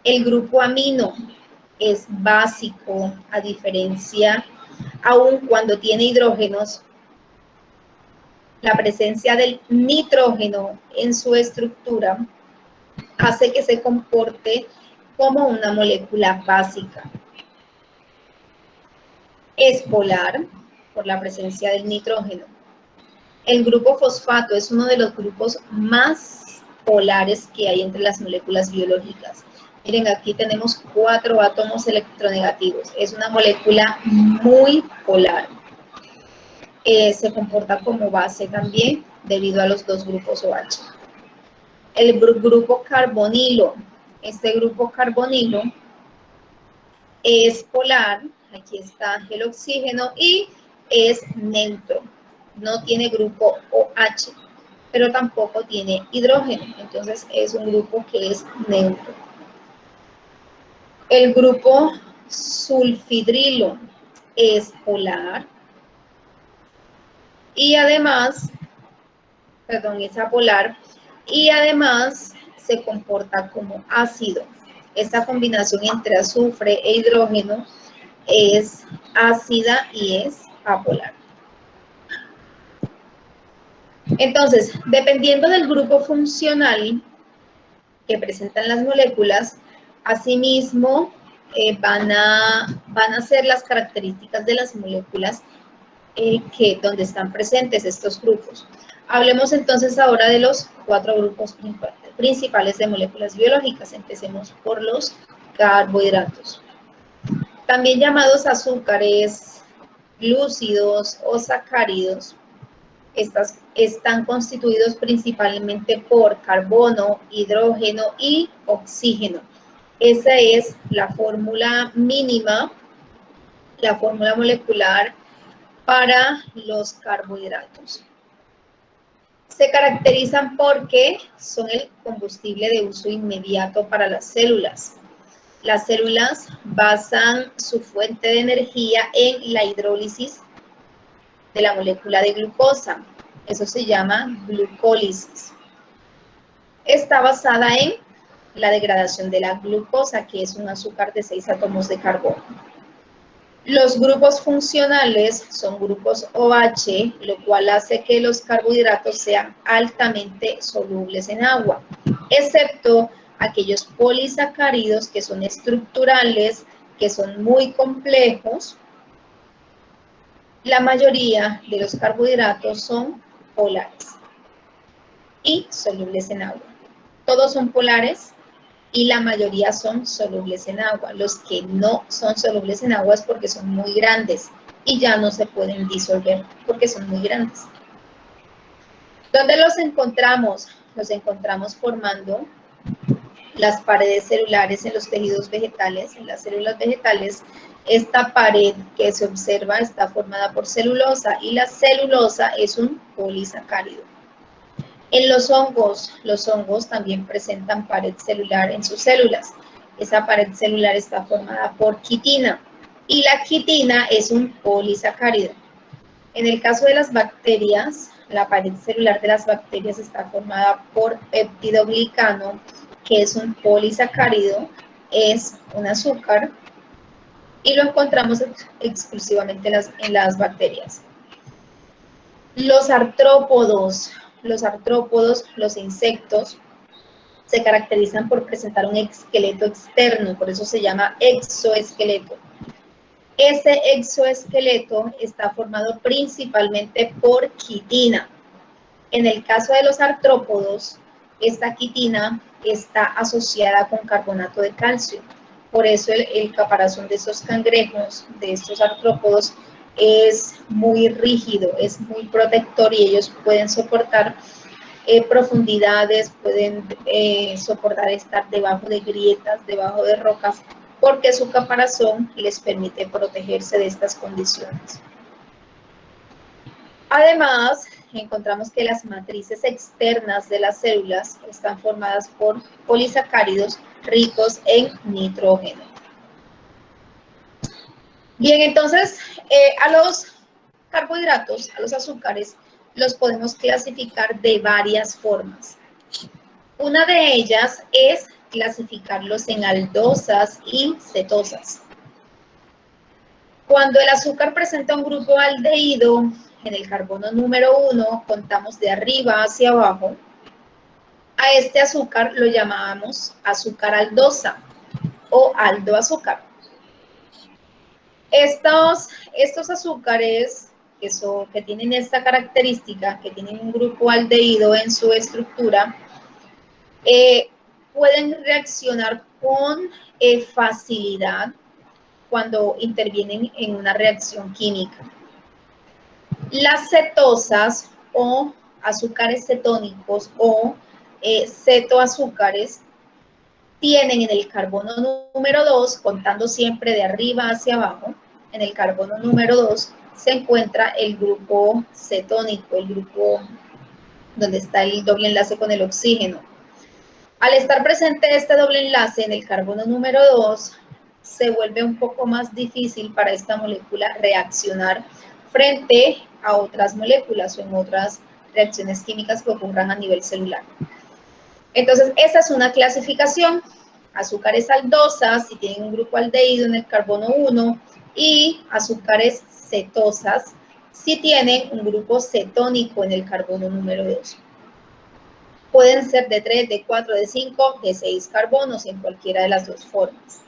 El grupo amino es básico, a diferencia, aun cuando tiene hidrógenos, la presencia del nitrógeno en su estructura hace que se comporte como una molécula básica. Es polar por la presencia del nitrógeno. El grupo fosfato es uno de los grupos más polares que hay entre las moléculas biológicas. Miren, aquí tenemos 4 átomos electronegativos. Es una molécula muy polar. Se comporta como base también debido a los 2 grupos OH. El grupo carbonilo. Este grupo carbonilo es polar. Aquí está el oxígeno y es neutro. No tiene grupo OH, pero tampoco tiene hidrógeno. Entonces es un grupo que es neutro. El grupo sulfidrilo es polar y además, es apolar y además se comporta como ácido. Esta combinación entre azufre e hidrógeno es ácida y es apolar. Entonces, dependiendo del grupo funcional que presentan las moléculas, asimismo van a ser las características de las moléculas donde están presentes estos grupos. Hablemos entonces ahora de los 4 grupos principales de moléculas biológicas. Empecemos por los carbohidratos. También llamados azúcares, glúcidos o sacáridos, están constituidos principalmente por carbono, hidrógeno y oxígeno. Esa es la fórmula mínima, la fórmula molecular para los carbohidratos. Se caracterizan porque son el combustible de uso inmediato para las células. Las células basan su fuente de energía en la hidrólisis de la molécula de glucosa. Eso se llama glucólisis. Está basada en la degradación de la glucosa, que es un azúcar de 6 átomos de carbono. Los grupos funcionales son grupos OH, lo cual hace que los carbohidratos sean altamente solubles en agua, excepto aquellos polisacáridos que son estructurales, que son muy complejos. La mayoría de los carbohidratos son polares y solubles en agua. Todos son polares y la mayoría son solubles en agua. Los que no son solubles en agua es porque son muy grandes y ya no se pueden disolver porque son muy grandes. ¿Dónde los encontramos? Los encontramos formando las paredes celulares en los tejidos vegetales, en las células vegetales. Esta pared que se observa está formada por celulosa y la celulosa es un polisacárido. En los hongos también presentan pared celular en sus células. Esa pared celular está formada por quitina y la quitina es un polisacárido. En el caso de las bacterias, la pared celular de las bacterias está formada por peptidoglicano, que es un polisacárido, es un azúcar, y lo encontramos exclusivamente en las bacterias. Los artrópodos, los insectos, se caracterizan por presentar un esqueleto externo, por eso se llama exoesqueleto. Ese exoesqueleto está formado principalmente por quitina. En el caso de los artrópodos, esta quitina está asociada con carbonato de calcio. Por eso el caparazón de estos cangrejos, de estos artrópodos, es muy rígido, es muy protector y ellos pueden soportar profundidades, pueden soportar estar debajo de grietas, debajo de rocas, porque su caparazón les permite protegerse de estas condiciones. Además, encontramos que las matrices externas de las células están formadas por polisacáridos ricos en nitrógeno. Bien, entonces, a los carbohidratos, a los azúcares, los podemos clasificar de varias formas. Una de ellas es clasificarlos en aldosas y cetosas. Cuando el azúcar presenta un grupo aldehído, en el carbono número 1 contamos de arriba hacia abajo. A este azúcar lo llamamos azúcar aldosa o aldoazúcar. Estos azúcares que tienen esta característica, que tienen un grupo aldehído en su estructura, pueden reaccionar con facilidad cuando intervienen en una reacción química. Las cetosas o azúcares cetónicos o cetoazúcares tienen en el carbono número 2, contando siempre de arriba hacia abajo, en el carbono número 2 se encuentra el grupo cetónico, el grupo donde está el doble enlace con el oxígeno. Al estar presente este doble enlace en el carbono número 2, se vuelve un poco más difícil para esta molécula reaccionar frente a otras moléculas o en otras reacciones químicas que ocurran a nivel celular. Entonces, esa es una clasificación. Azúcares aldosas, si tienen un grupo aldehído en el carbono 1, y azúcares cetosas, si tienen un grupo cetónico en el carbono número 2. Pueden ser de 3, de 4, de 5, de 6 carbonos, en cualquiera de las dos formas.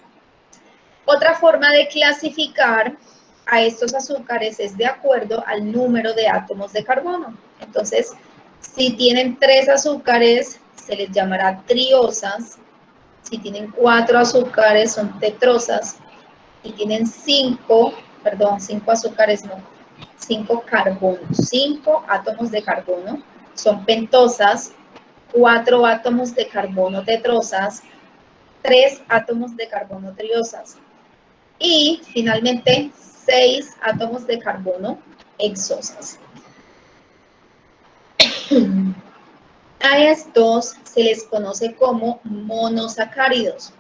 Otra forma de clasificar a estos azúcares es de acuerdo al número de átomos de carbono. Entonces, si tienen 3 azúcares, se les llamará triosas. Si tienen 4 azúcares, son tetrosas. Si tienen 5 azúcares, no, 5 carbonos, 5 átomos de carbono, son pentosas. 4 átomos de carbono tetrosas, 3 átomos de carbono triosas y finalmente 6 átomos de carbono hexosas. A estos se les conoce como monosacáridos.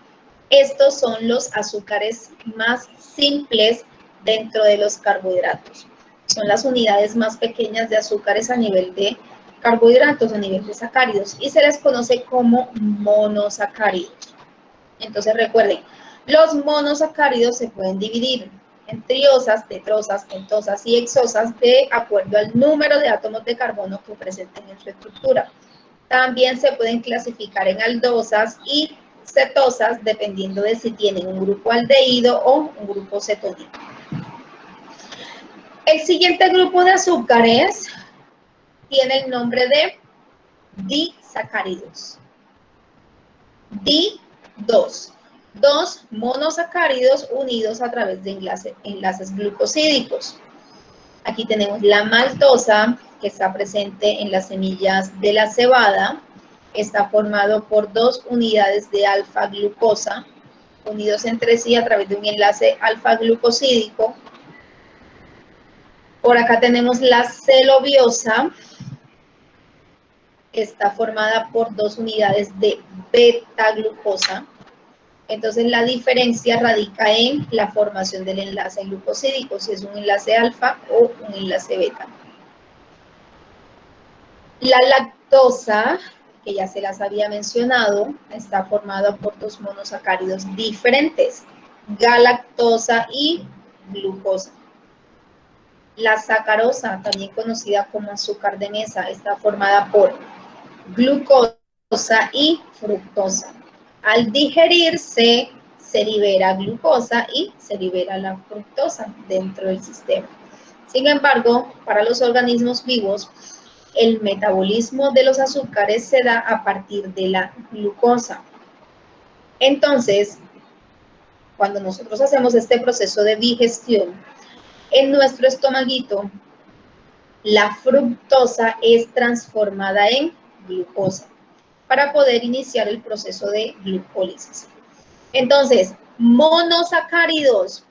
Estos son los azúcares más simples dentro de los carbohidratos. Son las unidades más pequeñas de azúcares a nivel de carbohidratos, a nivel de sacáridos, y se les conoce como monosacáridos. Entonces recuerden, los monosacáridos se pueden dividir en triosas, tetrosas, pentosas y hexosas de acuerdo al número de átomos de carbono que presenten en su estructura. También se pueden clasificar en aldosas y cetosas dependiendo de si tienen un grupo aldehído o un grupo cetónico. El siguiente grupo de azúcares tiene el nombre de disacáridos. Dos monosacáridos unidos a través de enlaces glucosídicos. Aquí tenemos la maltosa, que está presente en las semillas de la cebada. Está formado por 2 unidades de alfa-glucosa, unidos entre sí a través de un enlace alfa-glucosídico. Por acá tenemos la celobiosa, que está formada por 2 unidades de beta-glucosa. Entonces, la diferencia radica en la formación del enlace glucosídico, si es un enlace alfa o un enlace beta. La lactosa, que ya se las había mencionado, está formada por 2 monosacáridos diferentes, galactosa y glucosa. La sacarosa, también conocida como azúcar de mesa, está formada por glucosa y fructosa. Al digerirse, se libera glucosa y se libera la fructosa dentro del sistema. Sin embargo, para los organismos vivos, el metabolismo de los azúcares se da a partir de la glucosa. Entonces, cuando nosotros hacemos este proceso de digestión, en nuestro estomaguito, la fructosa es transformada en glucosa para poder iniciar el proceso de glucólisis. Entonces, monosacáridos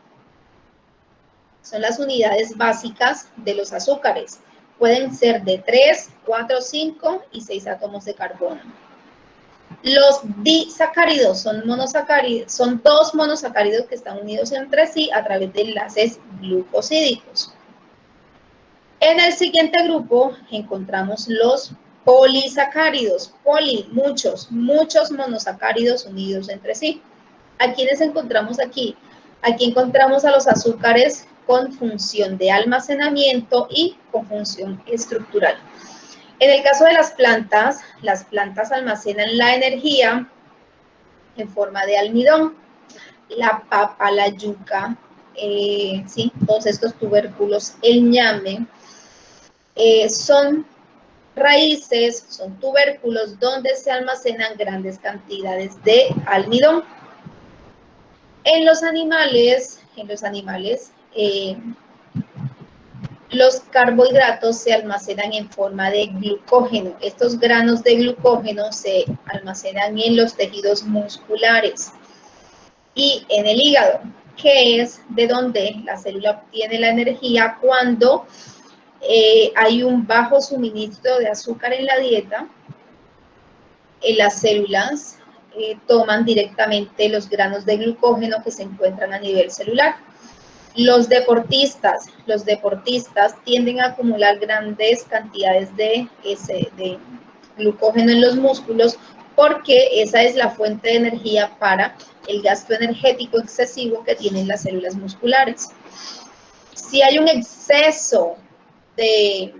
son las unidades básicas de los azúcares. Pueden ser de 3, 4, 5 y 6 átomos de carbono. Los disacáridos son monosacáridos, son dos monosacáridos que están unidos entre sí a través de enlaces glucosídicos. En el siguiente grupo encontramos los polisacáridos. Muchos monosacáridos unidos entre sí. ¿A quiénes encontramos aquí? Aquí encontramos a los azúcares con función de almacenamiento y con función estructural. En el caso de las plantas almacenan la energía en forma de almidón. La papa, la yuca, ¿sí? Todos estos tubérculos, el ñame, son raíces, son tubérculos donde se almacenan grandes cantidades de almidón. En los animales, los carbohidratos se almacenan en forma de glucógeno. Estos granos de glucógeno se almacenan en los tejidos musculares y en el hígado, que es de donde la célula obtiene la energía cuando hay un bajo suministro de azúcar en la dieta. Las células toman directamente los granos de glucógeno que se encuentran a nivel celular. Los deportistas tienden a acumular grandes cantidades de glucógeno en los músculos porque esa es la fuente de energía para el gasto energético excesivo que tienen las células musculares. Si hay un exceso de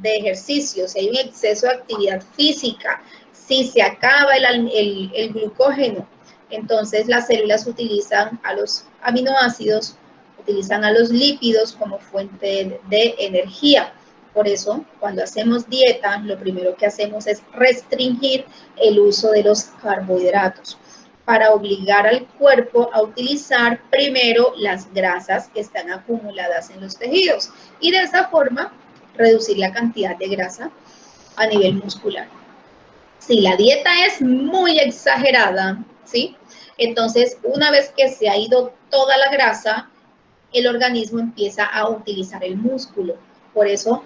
ejercicio, si hay un exceso de actividad física, si se acaba el glucógeno, entonces las células utilizan a los aminoácidos, utilizan a los lípidos como fuente de energía. Por eso, cuando hacemos dieta, lo primero que hacemos es restringir el uso de los carbohidratos para obligar al cuerpo a utilizar primero las grasas que están acumuladas en los tejidos y de esa forma reducir la cantidad de grasa a nivel muscular. Si la dieta es muy exagerada, ¿sí? Entonces, una vez que se ha ido toda la grasa, el organismo empieza a utilizar el músculo. Por eso,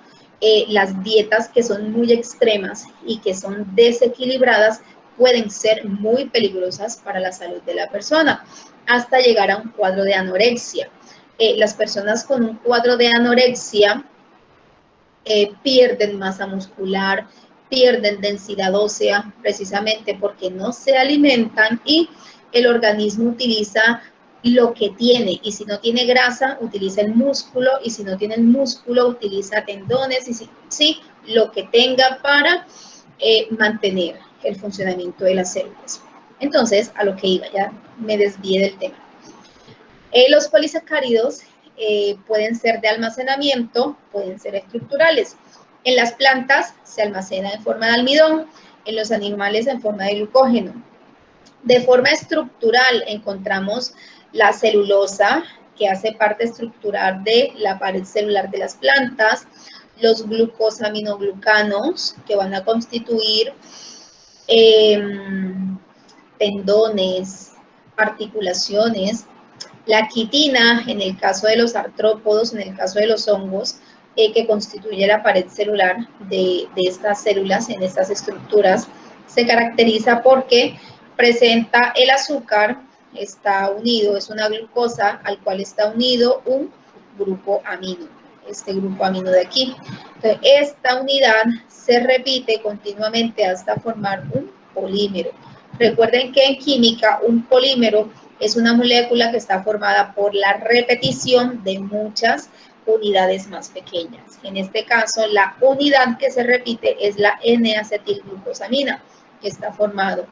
las dietas que son muy extremas y que son desequilibradas pueden ser muy peligrosas para la salud de la persona, hasta llegar a un cuadro de anorexia. Las personas con un cuadro de anorexia pierden masa muscular, pierden densidad ósea, precisamente porque no se alimentan y el organismo utiliza lo que tiene, y si no tiene grasa, utiliza el músculo, y si no tiene el músculo, utiliza tendones, y sí, lo que tenga para mantener el funcionamiento de las células. Entonces, a lo que iba, ya me desvié del tema. Los polisacáridos pueden ser de almacenamiento, pueden ser estructurales. En las plantas se almacena en forma de almidón, en los animales en forma de glucógeno. De forma estructural encontramos la celulosa, que hace parte estructural de la pared celular de las plantas, los glucosaminoglucanos, que van a constituir tendones, articulaciones, la quitina, en el caso de los artrópodos, en el caso de los hongos, que constituye la pared celular de estas células, en estas estructuras, se caracteriza porque presenta el azúcar, está unido, es una glucosa al cual está unido un grupo amino, este grupo amino de aquí. Entonces, esta unidad se repite continuamente hasta formar un polímero. Recuerden que en química un polímero es una molécula que está formada por la repetición de muchas unidades más pequeñas. En este caso, la unidad que se repite es la N-acetilglucosamina, que está formado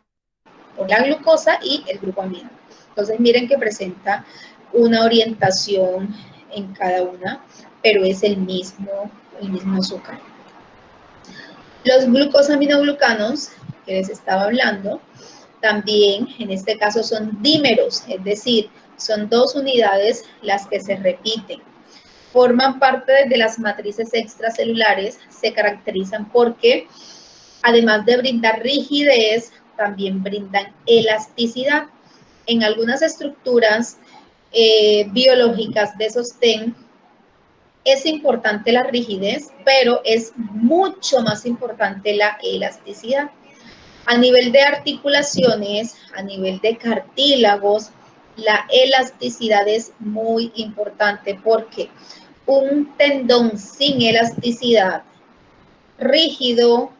por la glucosa y el grupo amino. Entonces, miren que presenta una orientación en cada una, pero es el mismo azúcar. Los glucosaminoglucanos, que les estaba hablando, también en este caso son dímeros, es decir, son dos unidades las que se repiten. Forman parte de las matrices extracelulares, se caracterizan porque Además de brindar rigidez, también brindan elasticidad. En algunas estructuras biológicas de sostén es importante la rigidez, pero es mucho más importante la elasticidad. A nivel de articulaciones, a nivel de cartílagos, la elasticidad es muy importante porque un tendón sin elasticidad, rígido,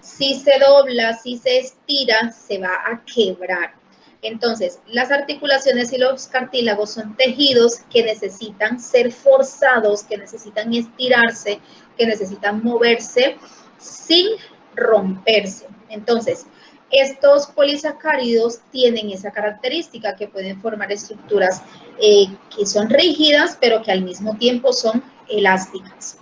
si se dobla, si se estira, se va a quebrar. Entonces, las articulaciones y los cartílagos son tejidos que necesitan ser forzados, que necesitan estirarse, que necesitan moverse sin romperse. Entonces, estos polisacáridos tienen esa característica que pueden formar estructuras que son rígidas, pero que al mismo tiempo son elásticas.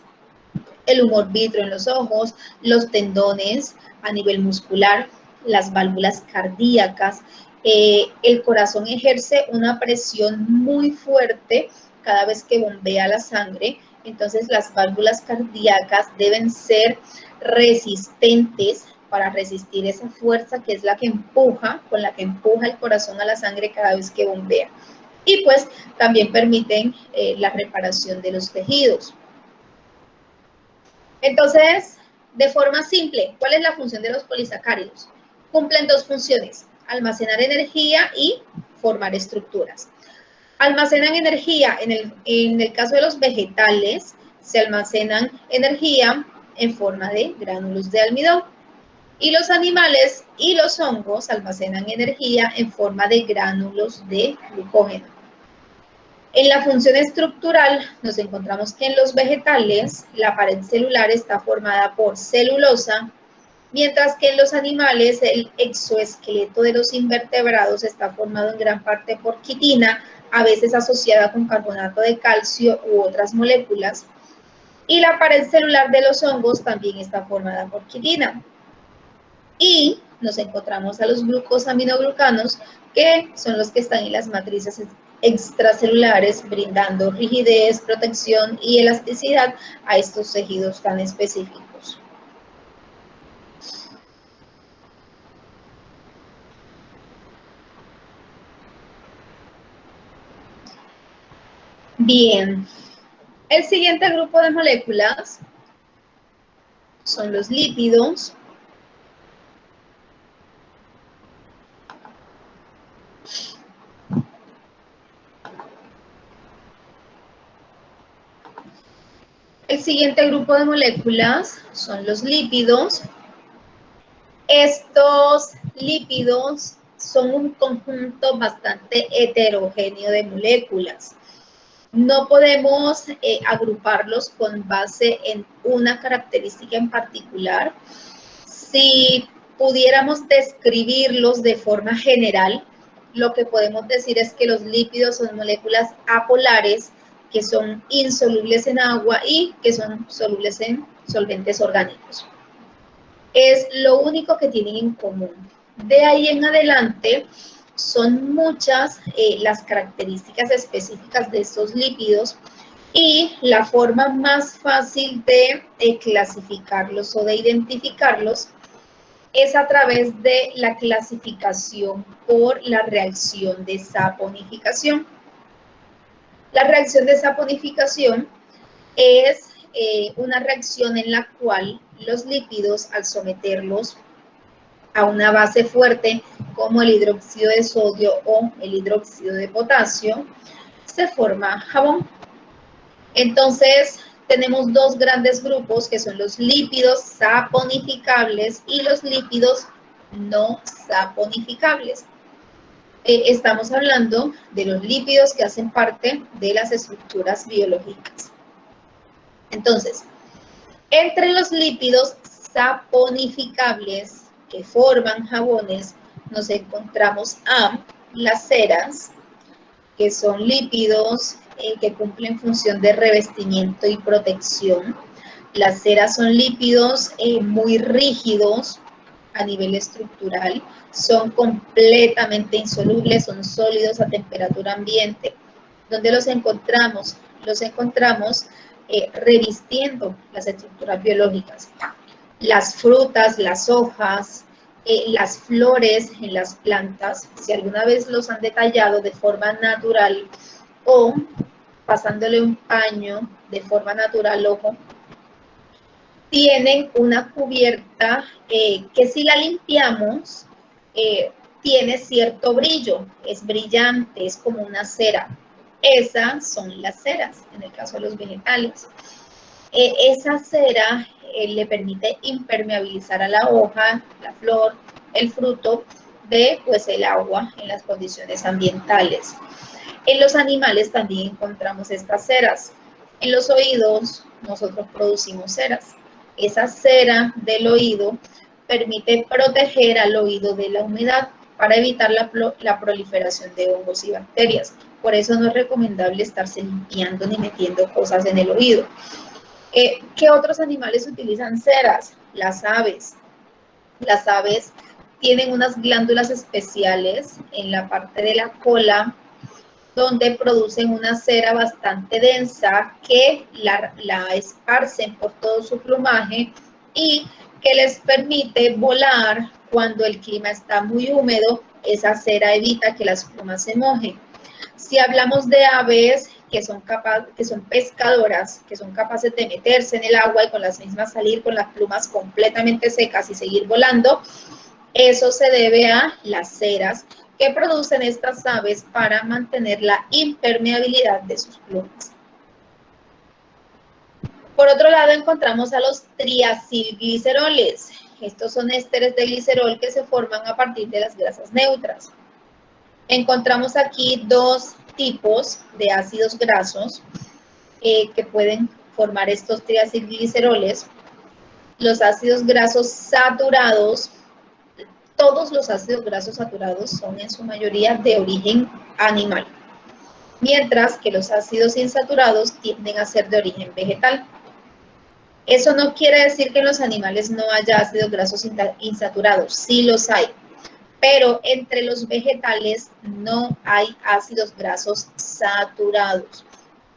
El humor vítreo en los ojos, los tendones a nivel muscular, las válvulas cardíacas. El corazón ejerce una presión muy fuerte cada vez que bombea la sangre, entonces las válvulas cardíacas deben ser resistentes para resistir esa fuerza que es la que empuja, con la que empuja el corazón a la sangre cada vez que bombea. Y pues también permiten la reparación de los tejidos. Entonces, de forma simple, ¿cuál es la función de los polisacáridos? Cumplen dos funciones, almacenar energía y formar estructuras. Almacenan energía, en el caso de los vegetales, se almacenan energía en forma de gránulos de almidón. Y los animales y los hongos almacenan energía en forma de gránulos de glucógeno. En la función estructural nos encontramos que en los vegetales la pared celular está formada por celulosa, mientras que en los animales el exoesqueleto de los invertebrados está formado en gran parte por quitina, a veces asociada con carbonato de calcio u otras moléculas. Y la pared celular de los hongos también está formada por quitina. Y nos encontramos a los glucosaminoglucanos, que son los que están en las matrices extracelulares, brindando rigidez, protección y elasticidad a estos tejidos tan específicos. Bien, el siguiente grupo de moléculas son los lípidos. El siguiente grupo de moléculas son los lípidos. Estos lípidos son un conjunto bastante heterogéneo de moléculas. No podemos agruparlos con base en una característica en particular. Si pudiéramos describirlos de forma general, lo que podemos decir es que los lípidos son moléculas apolares que son insolubles en agua y que son solubles en solventes orgánicos. Es lo único que tienen en común. De ahí en adelante son muchas las características específicas de estos lípidos y la forma más fácil de clasificarlos o de identificarlos es a través de la clasificación por la reacción de saponificación. La reacción de saponificación es una reacción en la cual los lípidos, al someterlos a una base fuerte como el hidróxido de sodio o el hidróxido de potasio, se forma jabón. Entonces, tenemos dos grandes grupos que son los lípidos saponificables y los lípidos no saponificables. Estamos hablando de los lípidos que hacen parte de las estructuras biológicas. Entonces, entre los lípidos saponificables que forman jabones, nos encontramos a las ceras, que son lípidos que cumplen función de revestimiento y protección. Las ceras son lípidos muy rígidos a nivel estructural, son completamente insolubles, son sólidos a temperatura ambiente. ¿Dónde los encontramos? Los encontramos revistiendo las estructuras biológicas. las frutas, las hojas, las flores en las plantas, si alguna vez los han detallado de forma natural o pasándole un paño de forma natural, ojo, tienen una cubierta que si la limpiamos, tiene cierto brillo, es brillante, es como una cera. Esas son las ceras, en el caso de los vegetales. Esa cera le permite impermeabilizar a la hoja, la flor, el fruto de pues, el agua en las condiciones ambientales. En los animales también encontramos estas ceras. En los oídos nosotros producimos ceras. Esa cera del oído permite proteger al oído de la humedad para evitar la proliferación de hongos y bacterias. Por eso no es recomendable estarse limpiando ni metiendo cosas en el oído. ¿Qué otros animales utilizan ceras? Las aves. Las aves tienen unas glándulas especiales en la parte de la cola donde producen una cera bastante densa que la esparcen por todo su plumaje y que les permite volar cuando el clima está muy húmedo. Esa cera evita que las plumas se mojen. Si hablamos de aves que son pescadoras, que son capaces de meterse en el agua y con las mismas salir con las plumas completamente secas y seguir volando, eso se debe a las ceras que producen estas aves para mantener la impermeabilidad de sus plumas. Por otro lado, encontramos a los triacilgliceroles. Estos son ésteres de glicerol que se forman a partir de las grasas neutras. Encontramos aquí dos tipos de ácidos grasos que pueden formar estos triacilgliceroles. Los ácidos grasos saturados. Todos los ácidos grasos saturados son en su mayoría de origen animal, mientras que los ácidos insaturados tienden a ser de origen vegetal. Eso no quiere decir que en los animales no haya ácidos grasos insaturados, sí los hay, pero entre los vegetales no hay ácidos grasos saturados.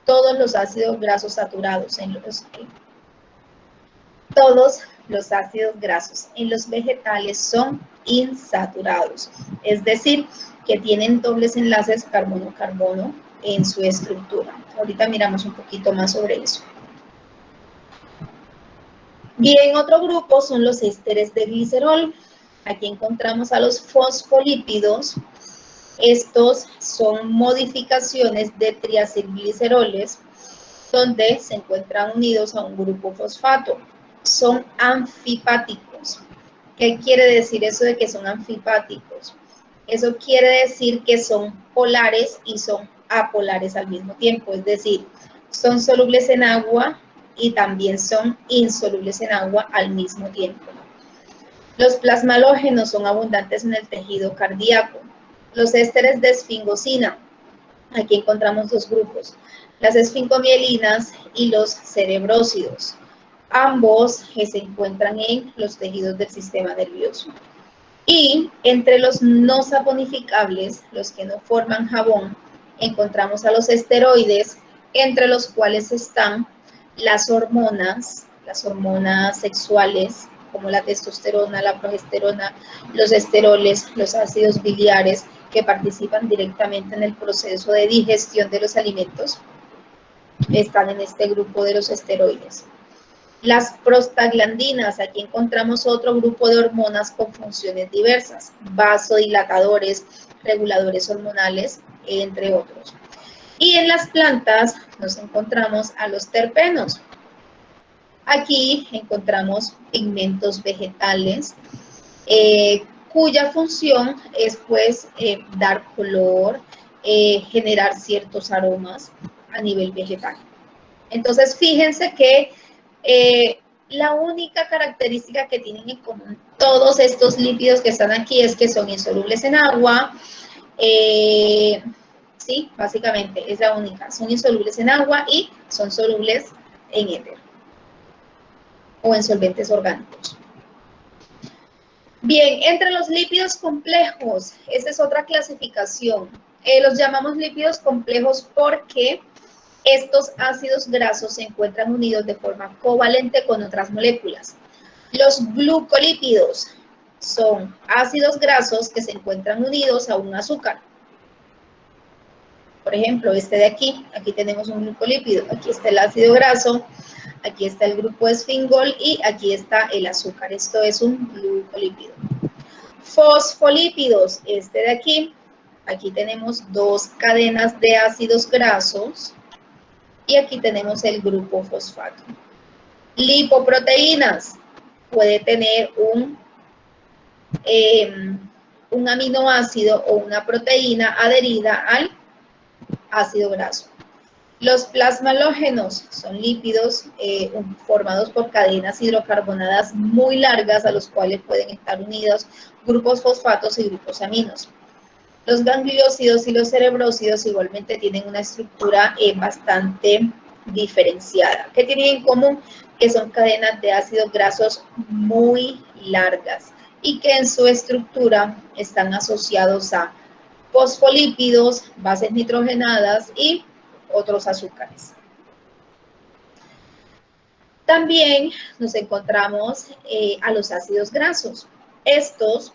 Todos los ácidos grasos saturados todos los ácidos grasos en los vegetales son insaturados, es decir, que tienen dobles enlaces carbono-carbono en su estructura. Ahorita miramos un poquito más sobre eso. Bien, otro grupo son los ésteres de glicerol. Aquí encontramos a los fosfolípidos. Estos son modificaciones de triacilgliceroles donde se encuentran unidos a un grupo fosfato. Son anfipáticos. ¿Qué quiere decir eso de que son anfipáticos? Eso quiere decir que son polares y son apolares al mismo tiempo, es decir, son solubles en agua y también son insolubles en agua al mismo tiempo. Los plasmalógenos son abundantes en el tejido cardíaco. Los ésteres de esfingosina, aquí encontramos dos grupos, las esfingomielinas y los cerebrósidos. Ambos se encuentran en los tejidos del sistema nervioso. Y entre los no saponificables, los que no forman jabón, encontramos a los esteroides, entre los cuales están las hormonas sexuales, como la testosterona, la progesterona, los esteroles, los ácidos biliares, que participan directamente en el proceso de digestión de los alimentos, están en este grupo de los esteroides. Las prostaglandinas, aquí encontramos otro grupo de hormonas con funciones diversas, vasodilatadores, reguladores hormonales, entre otros. Y en las plantas nos encontramos a los terpenos. Aquí encontramos pigmentos vegetales, cuya función es pues dar color, generar ciertos aromas a nivel vegetal. Entonces fíjense que la única característica que tienen en común todos estos lípidos que están aquí es que son insolubles en agua. Sí, básicamente es la única. Son insolubles en agua y son solubles en éter o en solventes orgánicos. Bien, entre los lípidos complejos, esta es otra clasificación. Los llamamos lípidos complejos porque estos ácidos grasos se encuentran unidos de forma covalente con otras moléculas. Los glucolípidos son ácidos grasos que se encuentran unidos a un azúcar. Por ejemplo, este de aquí tenemos un glucolípido, aquí está el ácido graso, aquí está el grupo esfingol y aquí está el azúcar. Esto es un glucolípido. Fosfolípidos, este de aquí tenemos dos cadenas de ácidos grasos y aquí tenemos el grupo fosfato. Lipoproteínas, puede tener un aminoácido o una proteína adherida al ácido graso. Los plasmalógenos son lípidos formados por cadenas hidrocarbonadas muy largas a los cuales pueden estar unidos grupos fosfatos y grupos aminos. Los gangliósidos y los cerebrósidos igualmente tienen una estructura bastante diferenciada. ¿Qué tienen en común? Que son cadenas de ácidos grasos muy largas y que en su estructura están asociados a fosfolípidos, bases nitrogenadas y otros azúcares. También nos encontramos a los ácidos grasos. Estos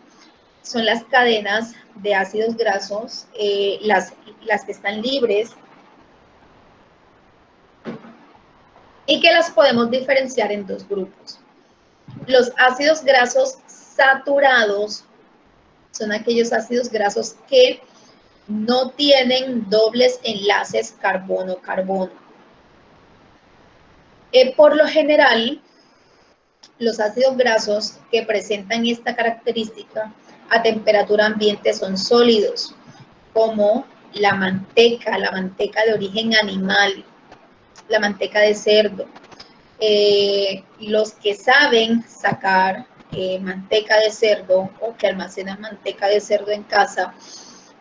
son las cadenas de ácidos grasos, las que están libres y que las podemos diferenciar en dos grupos. Los ácidos grasos saturados son aquellos ácidos grasos que no tienen dobles enlaces carbono-carbono. Por lo general, los ácidos grasos que presentan esta característica a temperatura ambiente son sólidos, como la manteca de origen animal, la manteca de cerdo. Los que saben sacar manteca de cerdo o que almacenan manteca de cerdo en casa,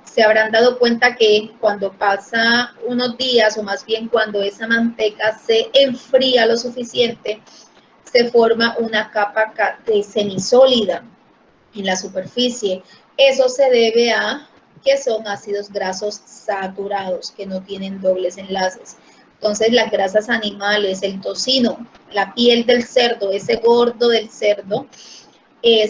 se habrán dado cuenta que cuando pasa unos días, o más bien cuando esa manteca se enfría lo suficiente, se forma una capa de semisólida en la superficie. Eso se debe a que son ácidos grasos saturados, que no tienen dobles enlaces. Entonces, las grasas animales, el tocino, la piel del cerdo, ese gordo del cerdo,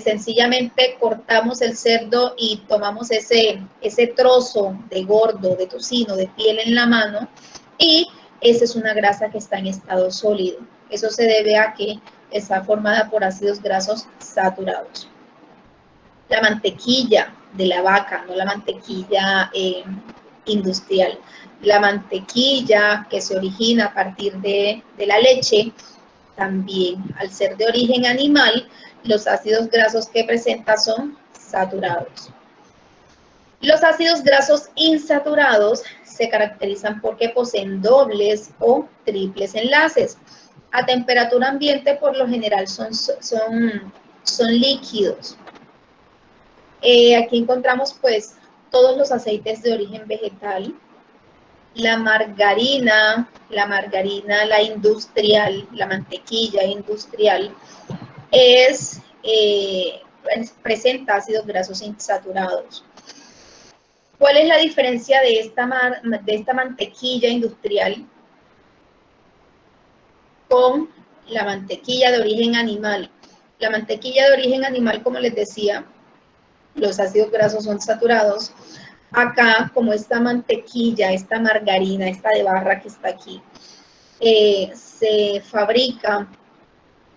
sencillamente cortamos el cerdo y tomamos ese trozo de gordo, de tocino, de piel en la mano, y esa es una grasa que está en estado sólido. Eso se debe a que está formada por ácidos grasos saturados. La mantequilla de la vaca, no la mantequilla industrial. La mantequilla que se origina a partir de la leche, también al ser de origen animal, los ácidos grasos que presenta son saturados. Los ácidos grasos insaturados se caracterizan porque poseen dobles o triples enlaces. A temperatura ambiente, por lo general, son líquidos. Aquí encontramos, pues, todos los aceites de origen vegetal, la margarina, la industrial, la mantequilla industrial, presenta ácidos grasos insaturados. ¿Cuál es la diferencia de esta mantequilla industrial con la mantequilla de origen animal? La mantequilla de origen animal, como les decía, los ácidos grasos son saturados. Acá, como esta mantequilla, esta margarina, esta de barra que está aquí, se fabrica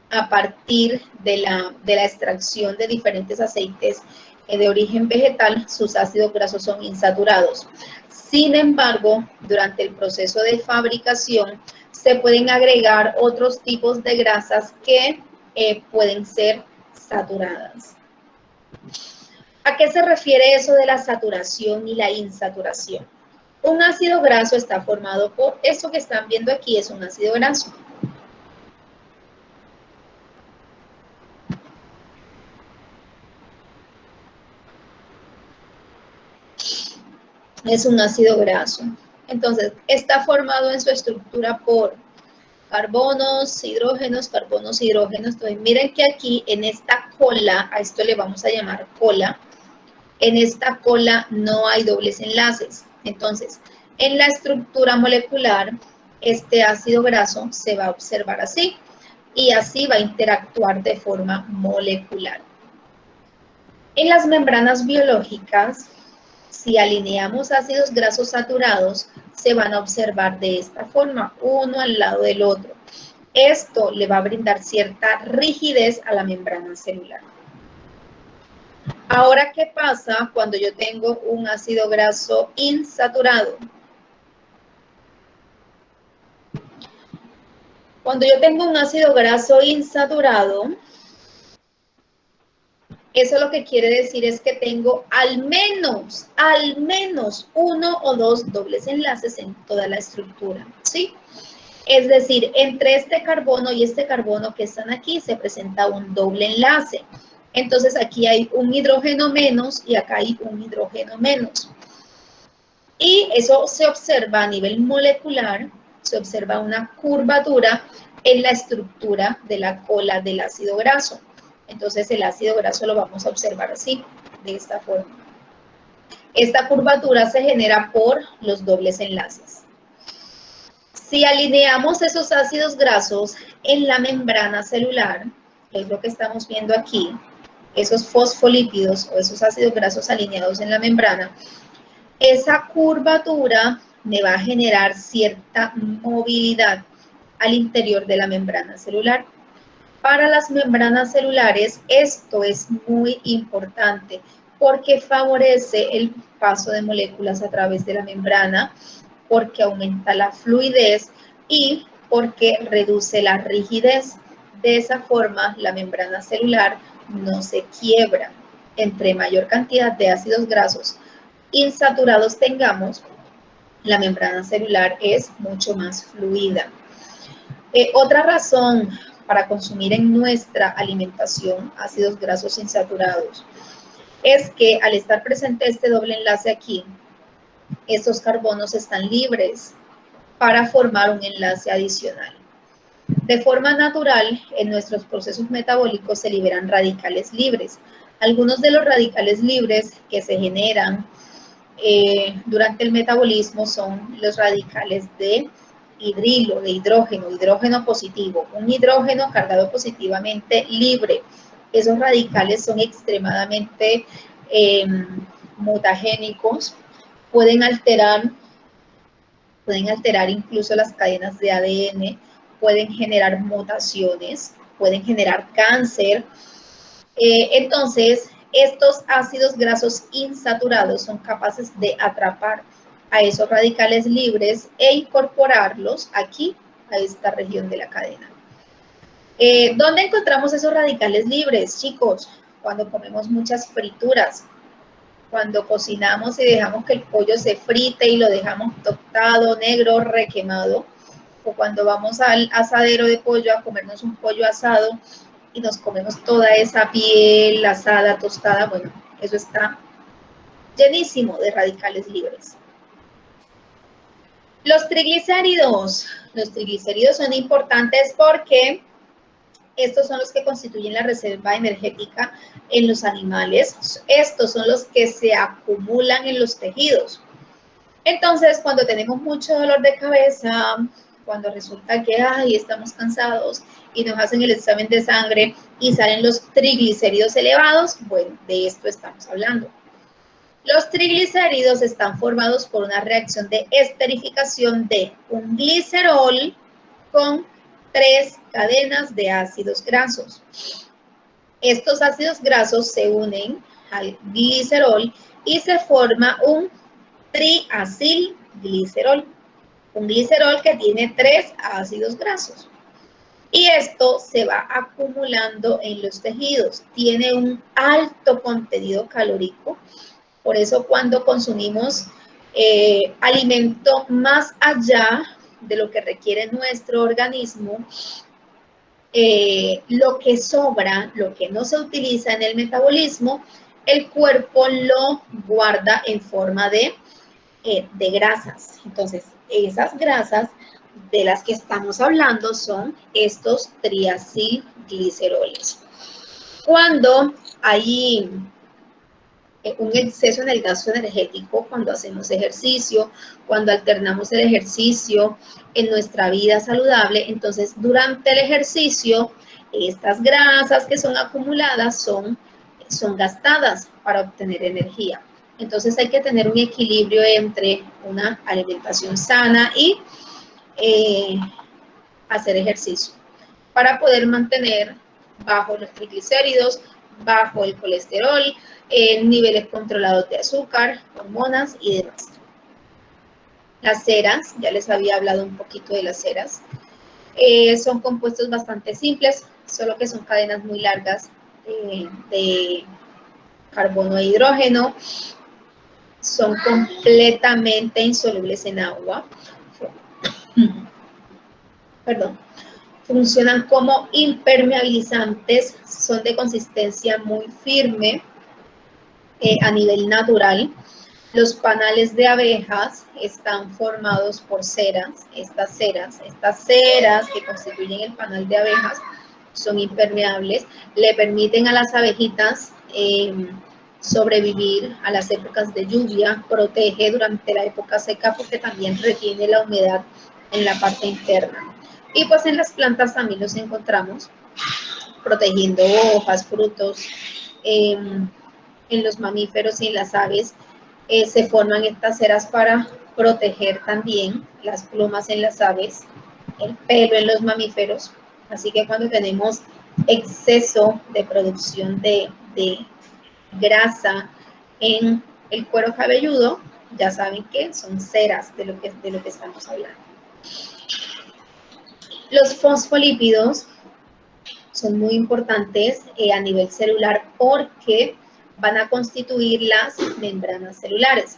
a partir de la extracción de diferentes aceites de origen vegetal, sus ácidos grasos son insaturados. Sin embargo, durante el proceso de fabricación se pueden agregar otros tipos de grasas que pueden ser saturadas. ¿A qué se refiere eso de la saturación y la insaturación? Un ácido graso está formado por, esto que están viendo aquí es un ácido graso. Es un ácido graso. Entonces, está formado en su estructura por carbonos, hidrógenos. Entonces, miren que aquí en esta cola, a esto le vamos a llamar cola, en esta cola no hay dobles enlaces. Entonces, en la estructura molecular, este ácido graso se va a observar así. y así va a interactuar de forma molecular. En las membranas biológicas, si alineamos ácidos grasos saturados, se van a observar de esta forma, uno al lado del otro. Esto le va a brindar cierta rigidez a la membrana celular. Ahora, ¿qué pasa cuando yo tengo un ácido graso insaturado? Cuando yo tengo un ácido graso insaturado, eso lo que quiere decir es que tengo al menos uno o dos dobles enlaces en toda la estructura, ¿sí? Es decir, entre este carbono y este carbono que están aquí se presenta un doble enlace. Entonces aquí hay un hidrógeno menos y acá hay un hidrógeno menos. Y eso se observa a nivel molecular, se observa una curvatura en la estructura de la cola del ácido graso. Entonces el ácido graso lo vamos a observar así, de esta forma. Esta curvatura se genera por los dobles enlaces. Si alineamos esos ácidos grasos en la membrana celular, que es lo que estamos viendo aquí, esos fosfolípidos o esos ácidos grasos alineados en la membrana, esa curvatura me va a generar cierta movilidad al interior de la membrana celular. Para las membranas celulares esto es muy importante porque favorece el paso de moléculas a través de la membrana, porque aumenta la fluidez y porque reduce la rigidez. De esa forma, la membrana celular no se quiebra. Entre mayor cantidad de ácidos grasos insaturados tengamos, la membrana celular es mucho más fluida. Otra razón para consumir en nuestra alimentación ácidos grasos insaturados es que al estar presente este doble enlace aquí, estos carbonos están libres para formar un enlace adicional. De forma natural, en nuestros procesos metabólicos se liberan radicales libres. Algunos de los radicales libres que se generan durante el metabolismo son los radicales de hidrilo, de hidrógeno positivo, un hidrógeno cargado positivamente libre. Esos radicales son extremadamente mutagénicos, pueden alterar incluso las cadenas de ADN, pueden generar mutaciones, pueden generar cáncer. Entonces, estos ácidos grasos insaturados son capaces de atrapar a esos radicales libres e incorporarlos aquí, a esta región de la cadena. ¿Dónde encontramos esos radicales libres, chicos? Cuando comemos muchas frituras, cuando cocinamos y dejamos que el pollo se frite y lo dejamos tostado, negro, requemado, o cuando vamos al asadero de pollo a comernos un pollo asado y nos comemos toda esa piel asada, tostada, bueno, eso está llenísimo de radicales libres. Los triglicéridos son importantes porque estos son los que constituyen la reserva energética en los animales. Estos son los que se acumulan en los tejidos. Entonces, cuando tenemos mucho dolor de cabeza, cuando resulta que estamos cansados y nos hacen el examen de sangre y salen los triglicéridos elevados, bueno, de esto estamos hablando. Los triglicéridos están formados por una reacción de esterificación de un glicerol con 3 cadenas de ácidos grasos. Estos ácidos grasos se unen al glicerol y se forma un triacilglicerol, un glicerol que tiene 3 ácidos grasos. Y esto se va acumulando en los tejidos, tiene un alto contenido calórico. Por eso cuando consumimos alimento más allá de lo que requiere nuestro organismo, lo que sobra, lo que no se utiliza en el metabolismo, el cuerpo lo guarda en forma de grasas. Entonces, esas grasas de las que estamos hablando son estos triacilgliceroles. Cuando hay un exceso en el gasto energético cuando hacemos ejercicio, cuando alternamos el ejercicio en nuestra vida saludable. Entonces, durante el ejercicio, estas grasas que son acumuladas son gastadas para obtener energía. Entonces, hay que tener un equilibrio entre una alimentación sana y hacer ejercicio para poder mantener bajo los triglicéridos, bajo el colesterol, niveles controlados de azúcar, hormonas y demás. Las ceras, ya les había hablado un poquito de las ceras, son compuestos bastante simples, solo que son cadenas muy largas de carbono e hidrógeno, son completamente insolubles en agua. Perdón. Funcionan como impermeabilizantes, son de consistencia muy firme a nivel natural. Los panales de abejas están formados por ceras. Estas ceras que constituyen el panal de abejas son impermeables, le permiten a las abejitas sobrevivir a las épocas de lluvia, protege durante la época seca porque también retiene la humedad en la parte interna. Y pues en las plantas también los encontramos protegiendo hojas, frutos. En los mamíferos y en las aves se forman estas ceras para proteger también las plumas en las aves, el pelo en los mamíferos. Así que cuando tenemos exceso de producción de grasa en el cuero cabelludo, ya saben que son ceras de lo que estamos hablando. Los fosfolípidos son muy importantes a nivel celular porque van a constituir las membranas celulares.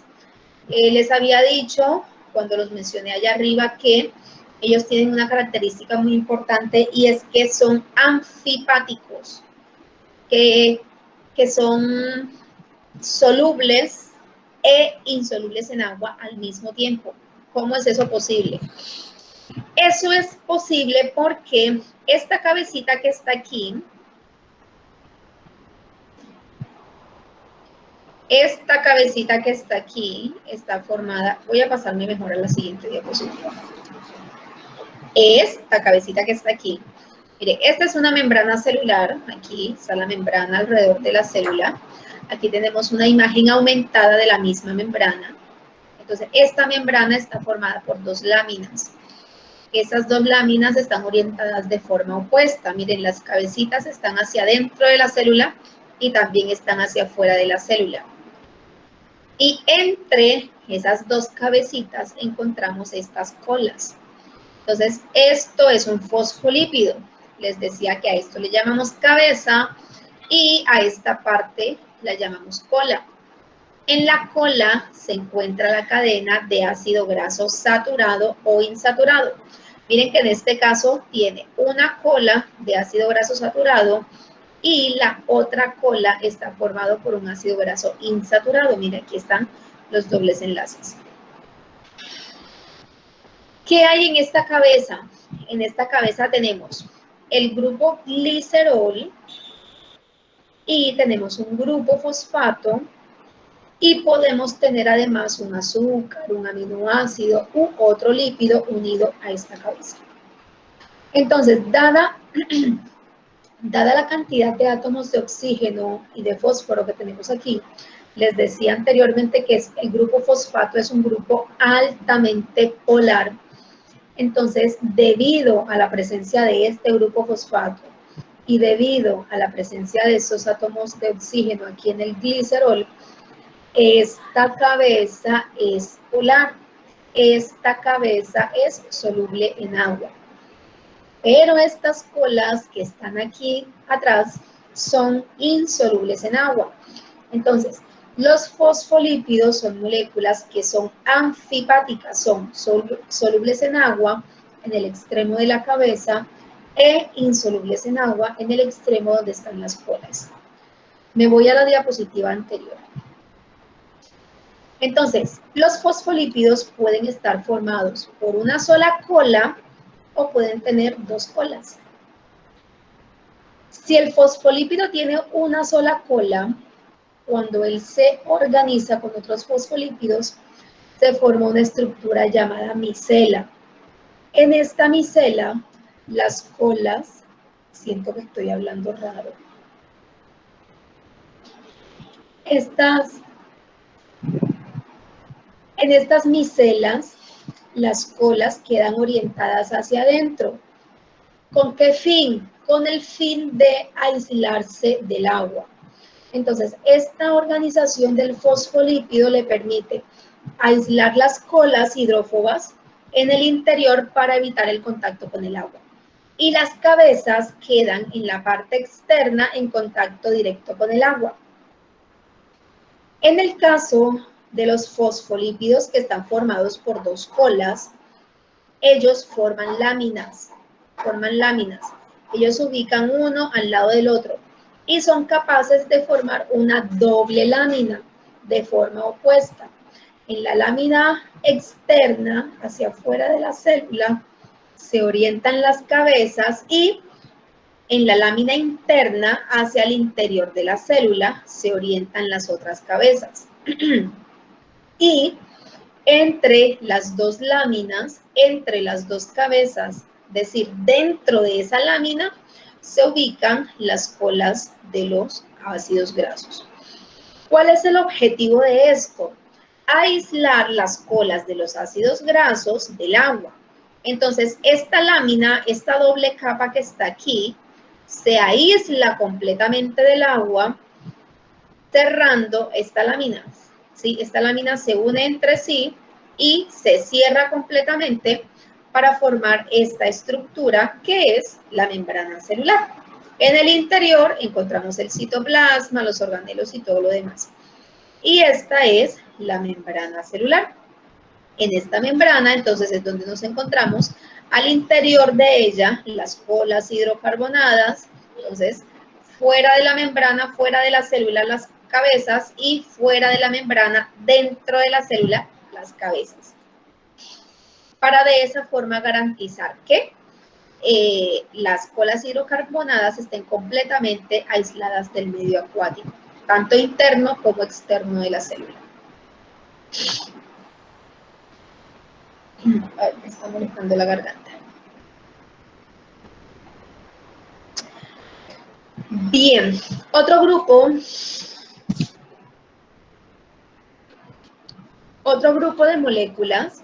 Les había dicho, cuando los mencioné allá arriba, que ellos tienen una característica muy importante y es que son anfipáticos, que son solubles e insolubles en agua al mismo tiempo. ¿Cómo es eso posible? Eso es posible porque esta cabecita que está aquí, está formada, voy a pasarme mejor a la siguiente diapositiva. Esta cabecita que está aquí, mire, esta es una membrana celular, aquí está la membrana alrededor de la célula, aquí tenemos una imagen aumentada de la misma membrana. Entonces, esta membrana está formada por dos láminas. Esas dos láminas están orientadas de forma opuesta. Miren, las cabecitas están hacia adentro de la célula y también están hacia afuera de la célula. Y entre esas dos cabecitas encontramos estas colas. Entonces, esto es un fosfolípido. Les decía que a esto le llamamos cabeza y a esta parte la llamamos cola. En la cola se encuentra la cadena de ácido graso saturado o insaturado. Miren que en este caso tiene una cola de ácido graso saturado y la otra cola está formado por un ácido graso insaturado. Miren, aquí están los dobles enlaces. ¿Qué hay en esta cabeza? En esta cabeza tenemos el grupo glicerol y tenemos un grupo fosfato. Y podemos tener además un azúcar, un aminoácido u otro lípido unido a esta cabeza. Entonces, dada la cantidad de átomos de oxígeno y de fósforo que tenemos aquí, les decía anteriormente que el grupo fosfato es un grupo altamente polar. Entonces, debido a la presencia de este grupo fosfato y debido a la presencia de esos átomos de oxígeno aquí en el glicerol, esta cabeza es polar, esta cabeza es soluble en agua. Pero estas colas que están aquí atrás son insolubles en agua. Entonces, los fosfolípidos son moléculas que son anfipáticas, son solubles en agua en el extremo de la cabeza e insolubles en agua en el extremo donde están las colas. Me voy a la diapositiva anterior. Entonces, los fosfolípidos pueden estar formados por una sola cola o pueden tener dos colas. Si el fosfolípido tiene una sola cola, cuando él se organiza con otros fosfolípidos, se forma una estructura llamada micela. En esta micela, las colas, siento que estoy hablando raro, en estas micelas, las colas quedan orientadas hacia adentro. ¿Con qué fin? Con el fin de aislarse del agua. Entonces, esta organización del fosfolípido le permite aislar las colas hidrófobas en el interior para evitar el contacto con el agua. Y las cabezas quedan en la parte externa en contacto directo con el agua. En el caso de los fosfolípidos que están formados por dos colas, ellos forman láminas. Ellos se ubican uno al lado del otro y son capaces de formar una doble lámina de forma opuesta. En la lámina externa, hacia afuera de la célula, se orientan las cabezas y en la lámina interna, hacia el interior de la célula, se orientan las otras cabezas. Y entre las dos láminas, entre las dos cabezas, es decir, dentro de esa lámina, se ubican las colas de los ácidos grasos. ¿Cuál es el objetivo de esto? Aislar las colas de los ácidos grasos del agua. Entonces, esta lámina, esta doble capa que está aquí, se aísla completamente del agua, cerrando esta lámina. ¿Sí? Esta lámina se une entre sí y se cierra completamente para formar esta estructura que es la membrana celular. En el interior encontramos el citoplasma, los organelos y todo lo demás. Y esta es la membrana celular. En esta membrana, entonces, es donde nos encontramos al interior de ella las colas hidrocarbonadas. Entonces, fuera de la membrana, fuera de la célula, las cabezas, y fuera de la membrana, dentro de la célula, las cabezas. Para de esa forma garantizar que las colas hidrocarbonadas estén completamente aisladas del medio acuático, tanto interno como externo de la célula. Ay, me está molestando la garganta. Bien, otro grupo de moléculas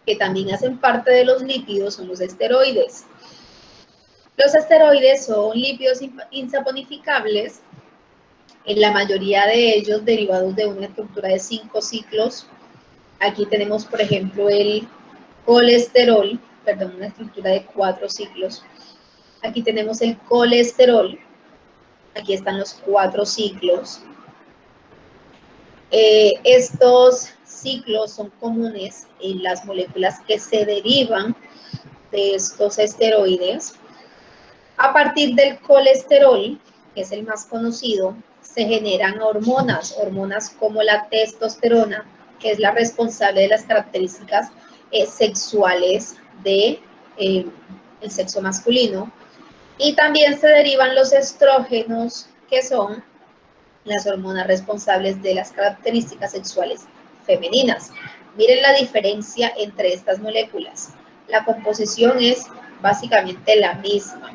que también hacen parte de los lípidos son los esteroides. Los esteroides son lípidos insaponificables, en la mayoría de ellos derivados de una estructura de 5 ciclos. Aquí tenemos, por ejemplo, el colesterol, una estructura de 4 ciclos. Aquí tenemos el colesterol. Aquí están los 4 ciclos. Estos ciclos son comunes en las moléculas que se derivan de estos esteroides. A partir del colesterol, que es el más conocido, se generan hormonas como la testosterona, que es la responsable de las características sexuales del sexo masculino. Y también se derivan los estrógenos, que son las hormonas responsables de las características sexuales femeninas. Miren la diferencia entre estas moléculas. La composición es básicamente la misma.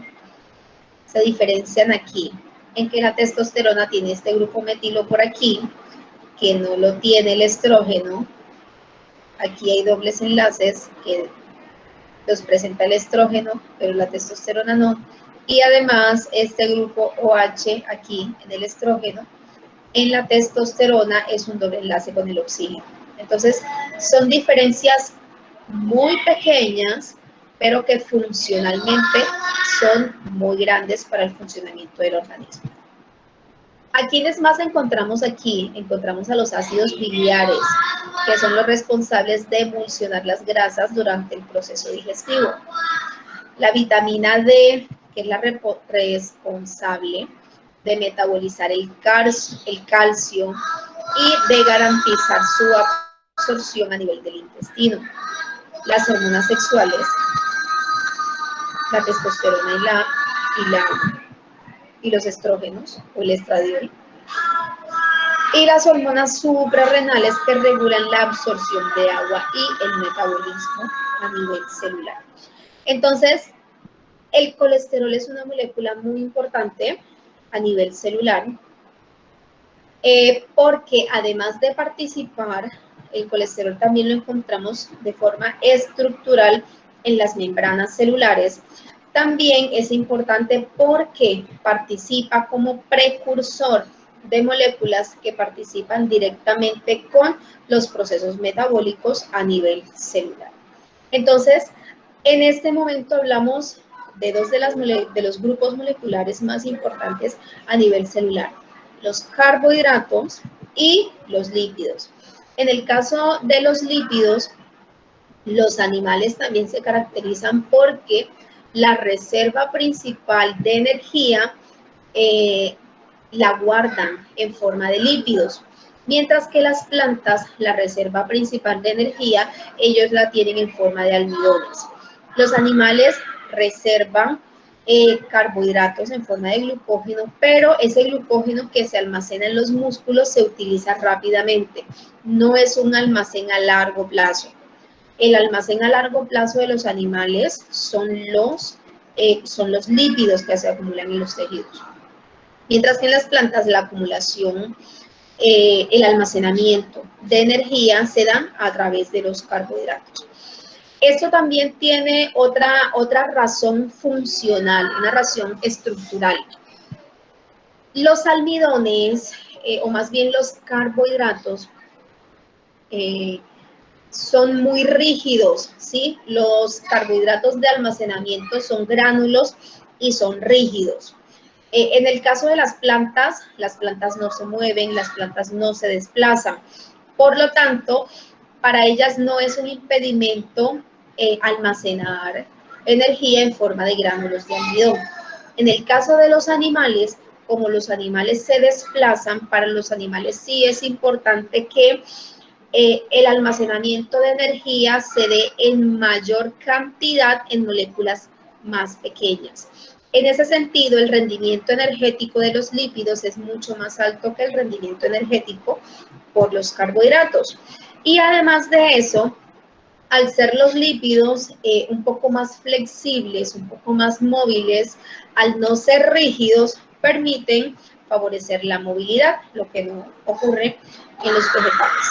Se diferencian aquí, en que la testosterona tiene este grupo metilo por aquí, que no lo tiene el estrógeno. Aquí hay dobles enlaces que los presenta el estrógeno, pero la testosterona no. Y además este grupo OH aquí en el estrógeno, en la testosterona es un doble enlace con el oxígeno. Entonces, son diferencias muy pequeñas, pero que funcionalmente son muy grandes para el funcionamiento del organismo. ¿A quiénes más encontramos aquí? Encontramos a los ácidos biliares, que son los responsables de emulsionar las grasas durante el proceso digestivo. La vitamina D, que es la responsable de metabolizar el calcio y de garantizar su absorción a nivel del intestino. Las hormonas sexuales, la testosterona y los estrógenos o el estradiol. y las hormonas suprarrenales que regulan la absorción de agua y el metabolismo a nivel celular. Entonces, el colesterol es una molécula muy importante a nivel celular porque además de participar, el colesterol también lo encontramos de forma estructural en las membranas celulares. También es importante porque participa como precursor de moléculas que participan directamente con los procesos metabólicos a nivel celular. Entonces, en este momento hablamos de dos de los grupos moleculares más importantes a nivel celular, los carbohidratos y los lípidos. En el caso de los lípidos, los animales también se caracterizan porque la reserva principal de energía la guardan en forma de lípidos, mientras que las plantas, la reserva principal de energía, ellos la tienen en forma de almidones. Los animales reservan carbohidratos en forma de glucógeno, pero ese glucógeno que se almacena en los músculos se utiliza rápidamente, no es un almacén a largo plazo. El almacén a largo plazo de los animales son los lípidos que se acumulan en los tejidos. Mientras que en las plantas la acumulación, el almacenamiento de energía se da a través de los carbohidratos. Esto también tiene otra razón funcional, una razón estructural. Los almidones, o más bien los carbohidratos, son muy rígidos, ¿sí? Los carbohidratos de almacenamiento son gránulos y son rígidos. En el caso de las plantas no se mueven, las plantas no se desplazan. Por lo tanto, para ellas no es un impedimento almacenar energía en forma de gránulos de almidón. En el caso de los animales, como los animales se desplazan, para los animales sí es importante que el almacenamiento de energía se dé en mayor cantidad en moléculas más pequeñas. En ese sentido, el rendimiento energético de los lípidos es mucho más alto que el rendimiento energético por los carbohidratos. Y además de eso, al ser los lípidos un poco más flexibles, un poco más móviles, al no ser rígidos, permiten favorecer la movilidad, lo que no ocurre en los vegetales.